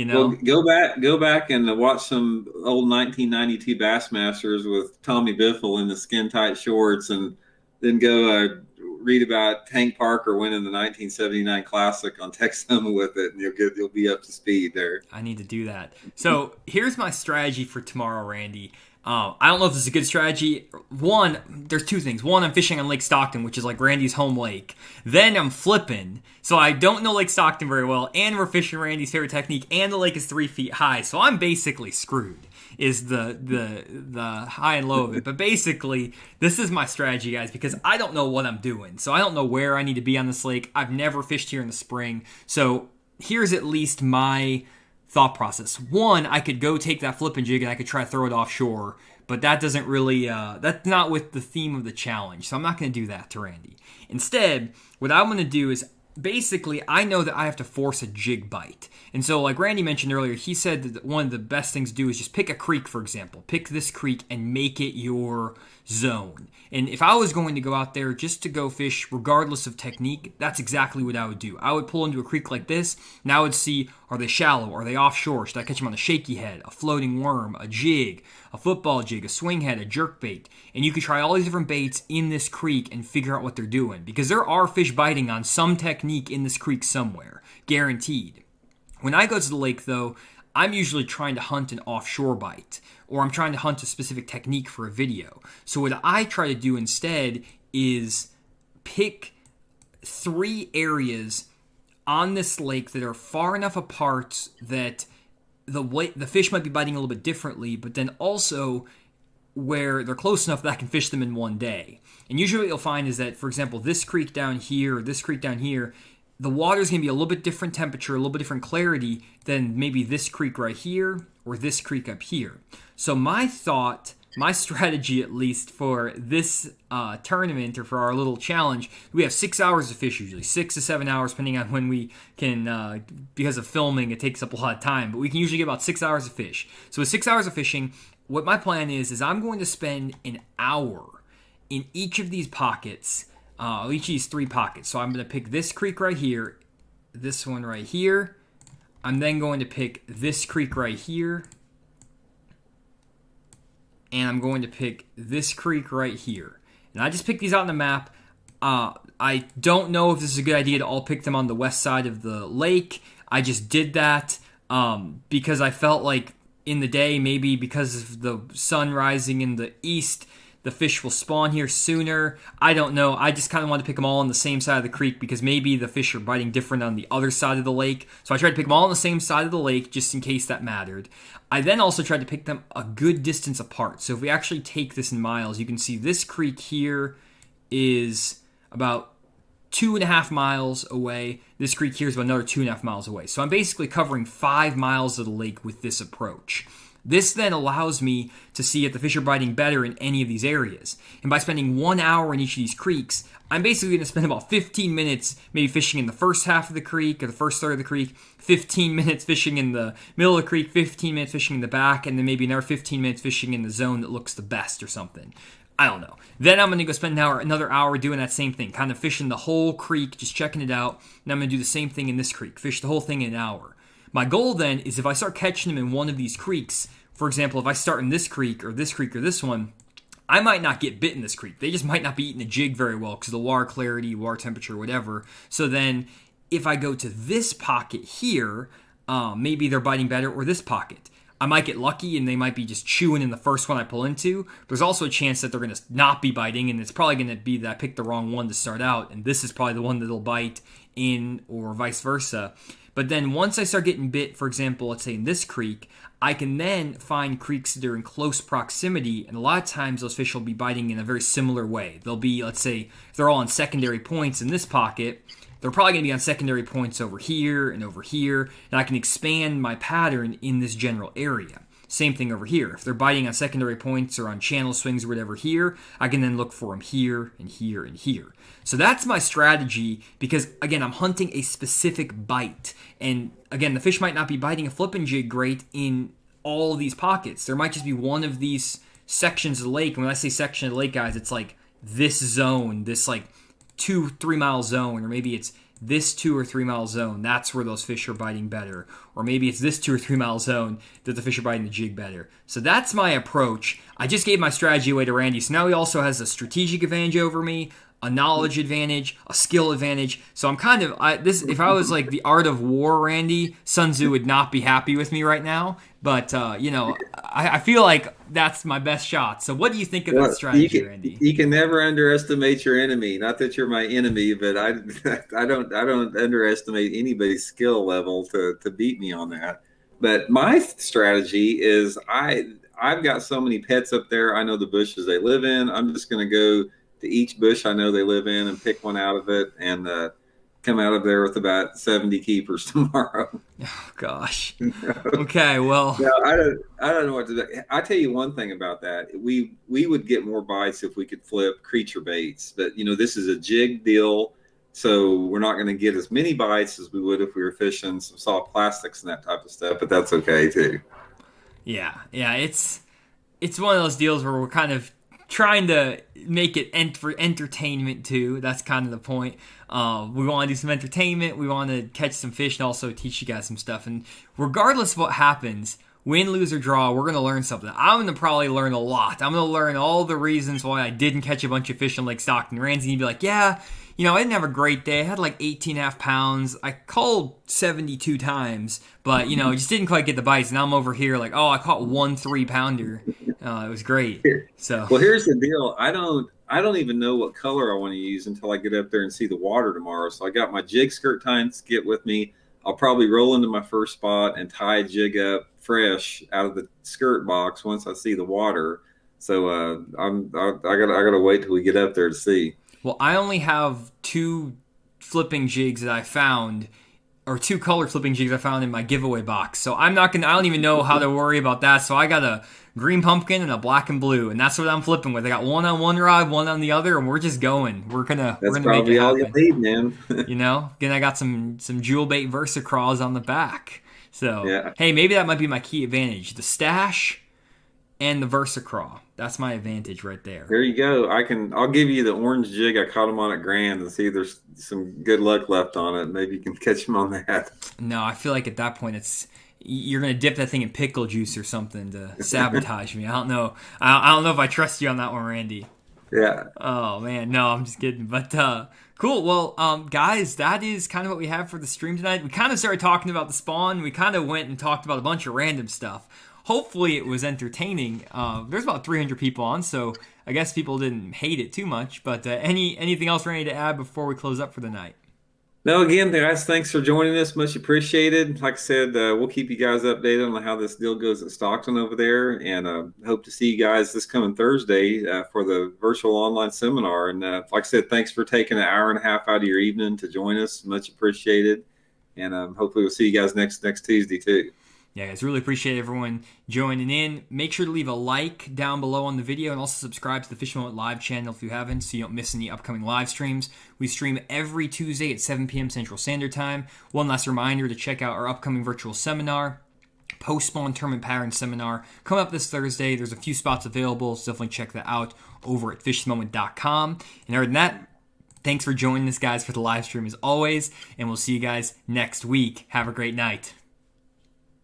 Speaker 2: well, go back and watch some old 1992 Bassmasters with Tommy Biffle in the skin tight shorts, and then go read about Hank Parker winning the 1979 Classic on Texoma with it, and you'll be up to speed there.
Speaker 1: I need to do that. So here's my strategy for tomorrow, Randy. I don't know if this is a good strategy. One, there's two things. One, I'm fishing on Lake Stockton, which is like Randy's home lake. Then I'm flipping. So I don't know Lake Stockton very well, and we're fishing Randy's favorite technique, and the lake is 3 feet high. So I'm basically screwed, is the high and low of it. But basically, this is my strategy, guys, because I don't know what I'm doing. So I don't know where I need to be on this lake. I've never fished here in the spring. So here's at least my thought process. One, I could go take that flipping jig and I could try to throw it offshore, but that doesn't really, that's not with the theme of the challenge, so I'm not going to do that to Randy. Instead, what I'm going to do is, basically, I know that I have to force a jig bite. And so, like Randy mentioned earlier, he said that one of the best things to do is just pick a creek, for example. Pick this creek and make it your zone. And if I was going to go out there just to go fish, regardless of technique, that's exactly what I would do. I would pull into a creek like this, and I would see, are they shallow? Are they offshore? Should I catch them on a shaky head, a floating worm, a jig, a football jig, a swing head, a jerk bait? And you could try all these different baits in this creek and figure out what they're doing. Because there are fish biting on some technique in this creek somewhere, guaranteed. When I go to the lake, though, I'm usually trying to hunt an offshore bite, or I'm trying to hunt a specific technique for a video. So what I try to do instead is pick 3 areas on this lake that are far enough apart that the fish might be biting a little bit differently, but then also where they're close enough that I can fish them in one day. And usually what you'll find is that, for example, this creek down here, or this creek down here, the water's going to be a little bit different temperature, a little bit different clarity than maybe this creek right here or this creek up here. So my thought, my strategy at least for this tournament or for our little challenge, we have 6 hours of fish usually, 6 to 7 hours depending on when we can, because of filming it takes up a lot of time, but we can usually get about 6 hours of fish. So with 6 hours of fishing, what my plan is I'm going to spend an hour in each of these pockets, each of these 3 pockets. So I'm going to pick this creek right here, this one right here. I'm then going to pick this creek right here, and I'm going to pick this creek right here. And I just picked these out on the map. I don't know if this is a good idea to all pick them on the west side of the lake. I just did that because I felt like in the day, maybe because of the sun rising in the east, the fish will spawn here sooner. I don't know. I just kind of want to pick them all on the same side of the creek because maybe the fish are biting different on the other side of the lake. So I tried to pick them all on the same side of the lake just in case that mattered. I then also tried to pick them a good distance apart. So if we actually take this in miles, you can see this creek here is about 2.5 miles away. This creek here is about another 2.5 miles away. So I'm basically covering 5 miles of the lake with this approach. This then allows me to see if the fish are biting better in any of these areas. And by spending 1 hour in each of these creeks, I'm basically going to spend about 15 minutes maybe fishing in the first half of the creek or the first third of the creek, 15 minutes fishing in the middle of the creek, 15 minutes fishing in the back, and then maybe another 15 minutes fishing in the zone that looks the best or something. I don't know. Then I'm going to go spend another hour doing that same thing, kind of fishing the whole creek, just checking it out. And I'm going to do the same thing in this creek, fish the whole thing in an hour. My goal then is if I start catching them in one of these creeks, for example, if I start in this creek or this one, I might not get bit in this creek. They just might not be eating a jig very well because of the water clarity, water temperature, whatever. So then if I go to this pocket here, maybe they're biting better, or this pocket. I might get lucky and they might be just chewing in the first one I pull into. There's also a chance that they're going to not be biting, and it's probably going to be that I picked the wrong one to start out, and this is probably the one that'll bite in, or vice versa. But then once I start getting bit, for example, let's say in this creek, I can then find creeks that are in close proximity, and a lot of times those fish will be biting in a very similar way. They'll be, let's say, if they're all on secondary points in this pocket, they're probably going to be on secondary points over here, and I can expand my pattern in this general area. Same thing over here. If they're biting on secondary points or on channel swings or whatever here, I can then look for them here and here and here. So that's my strategy because, again, I'm hunting a specific bite. And, again, the fish might not be biting a flipping jig great in all of these pockets. There might just be one of these sections of the lake. And when I say section of the lake, guys, it's like this zone, this like 2-3 mile zone, or maybe it's this 2 or 3 mile zone. That's where those fish are biting better. Or maybe it's this 2 or 3 mile zone that the fish are biting the jig better. So that's my approach. I just gave my strategy away to Randy. So now he also has a strategic advantage over me, a knowledge advantage, a skill advantage. So I'm kind of if I was like the art of war, Randy, Sun Tzu would not be happy with me right now. But I feel like that's my best shot. So what do you think of that strategy, Randy?
Speaker 2: You can never underestimate your enemy. Not that you're my enemy, but I don't underestimate anybody's skill level to beat me on that. But my strategy is I've got so many pets up there. I know the bushes they live in. I'm just going to go to each bush I know they live in and pick one out of it and come out of there with about 70 keepers tomorrow.
Speaker 1: Oh gosh. Okay, well.
Speaker 2: No, I don't know what to do. I tell you one thing about that. We would get more bites if we could flip creature baits, but this is a jig deal, so we're not going to get as many bites as we would if we were fishing some soft plastics and that type of stuff. But that's okay too.
Speaker 1: Yeah. It's one of those deals where we're kind of trying to make it for entertainment too. That's kind of the point. We want to do some entertainment. We want to catch some fish and also teach you guys some stuff. And regardless of what happens, win, lose, or draw, we're going to learn something. I'm going to probably learn a lot. I'm going to learn all the reasons why I didn't catch a bunch of fish on Lake Stockton. Randy, you'd be like, yeah, I didn't have a great day. I had like 18.5 pounds. I called 72 times, but, just didn't quite get the bites. And I'm over here like, oh, I caught 1 3-pounder. It was great. So,
Speaker 2: well, here's the deal. I don't even know what color I want to use until I get up there and see the water tomorrow. So I got my jig skirt tying skit with me. I'll probably roll into my first spot and tie a jig up fresh out of the skirt box once I see the water. So I gotta wait till we get up there to see.
Speaker 1: Well, I only have 2 flipping jigs that I found, or 2 color flipping jigs I found in my giveaway box. So I don't even know how to worry about that. So I got a green pumpkin and a black and blue, and that's what I'm flipping with. I got one on one rod, one on the other, and we're just going. We're gonna make it happen.
Speaker 2: All you need, man.
Speaker 1: Then I got some jewel bait Versacraws on the back. So yeah. Hey, maybe that might be my key advantage: the stash and the Versacraw. That's my advantage right there.
Speaker 2: There you go. I'll give you the orange jig I caught him on at Grand and see if there's some good luck left on it. Maybe you can catch him on that.
Speaker 1: No, I feel like at that point you're gonna dip that thing in pickle juice or something to sabotage me. I don't know. I don't know if I trust you on that one, Randy.
Speaker 2: Yeah.
Speaker 1: Oh man, no, I'm just kidding. But cool. Well, guys, that is kind of what we have for the stream tonight. We kind of started talking about the spawn. We kind of went and talked about a bunch of random stuff. Hopefully it was entertaining. There's about 300 people on, so I guess people didn't hate it too much. But anything else, Randy, to add before we close up for the night?
Speaker 2: No, again, guys, thanks for joining us. Much appreciated. Like I said, we'll keep you guys updated on how this deal goes at Stockton over there, and hope to see you guys this coming Thursday for the virtual online seminar. And like I said, thanks for taking an hour and a half out of your evening to join us. Much appreciated. And hopefully we'll see you guys next Tuesday too.
Speaker 1: Yeah, guys, really appreciate everyone joining in. Make sure to leave a like down below on the video and also subscribe to the Fish Moment Live channel if you haven't so you don't miss any upcoming live streams. We stream every Tuesday at 7 p.m. Central Standard Time. One last reminder to check out our upcoming virtual seminar, Post-Spawn Tournament Pattern Seminar, coming up this Thursday. There's a few spots available, so definitely check that out over at fishthemoment.com. And other than that, thanks for joining us, guys, for the live stream as always, and we'll see you guys next week. Have a great night.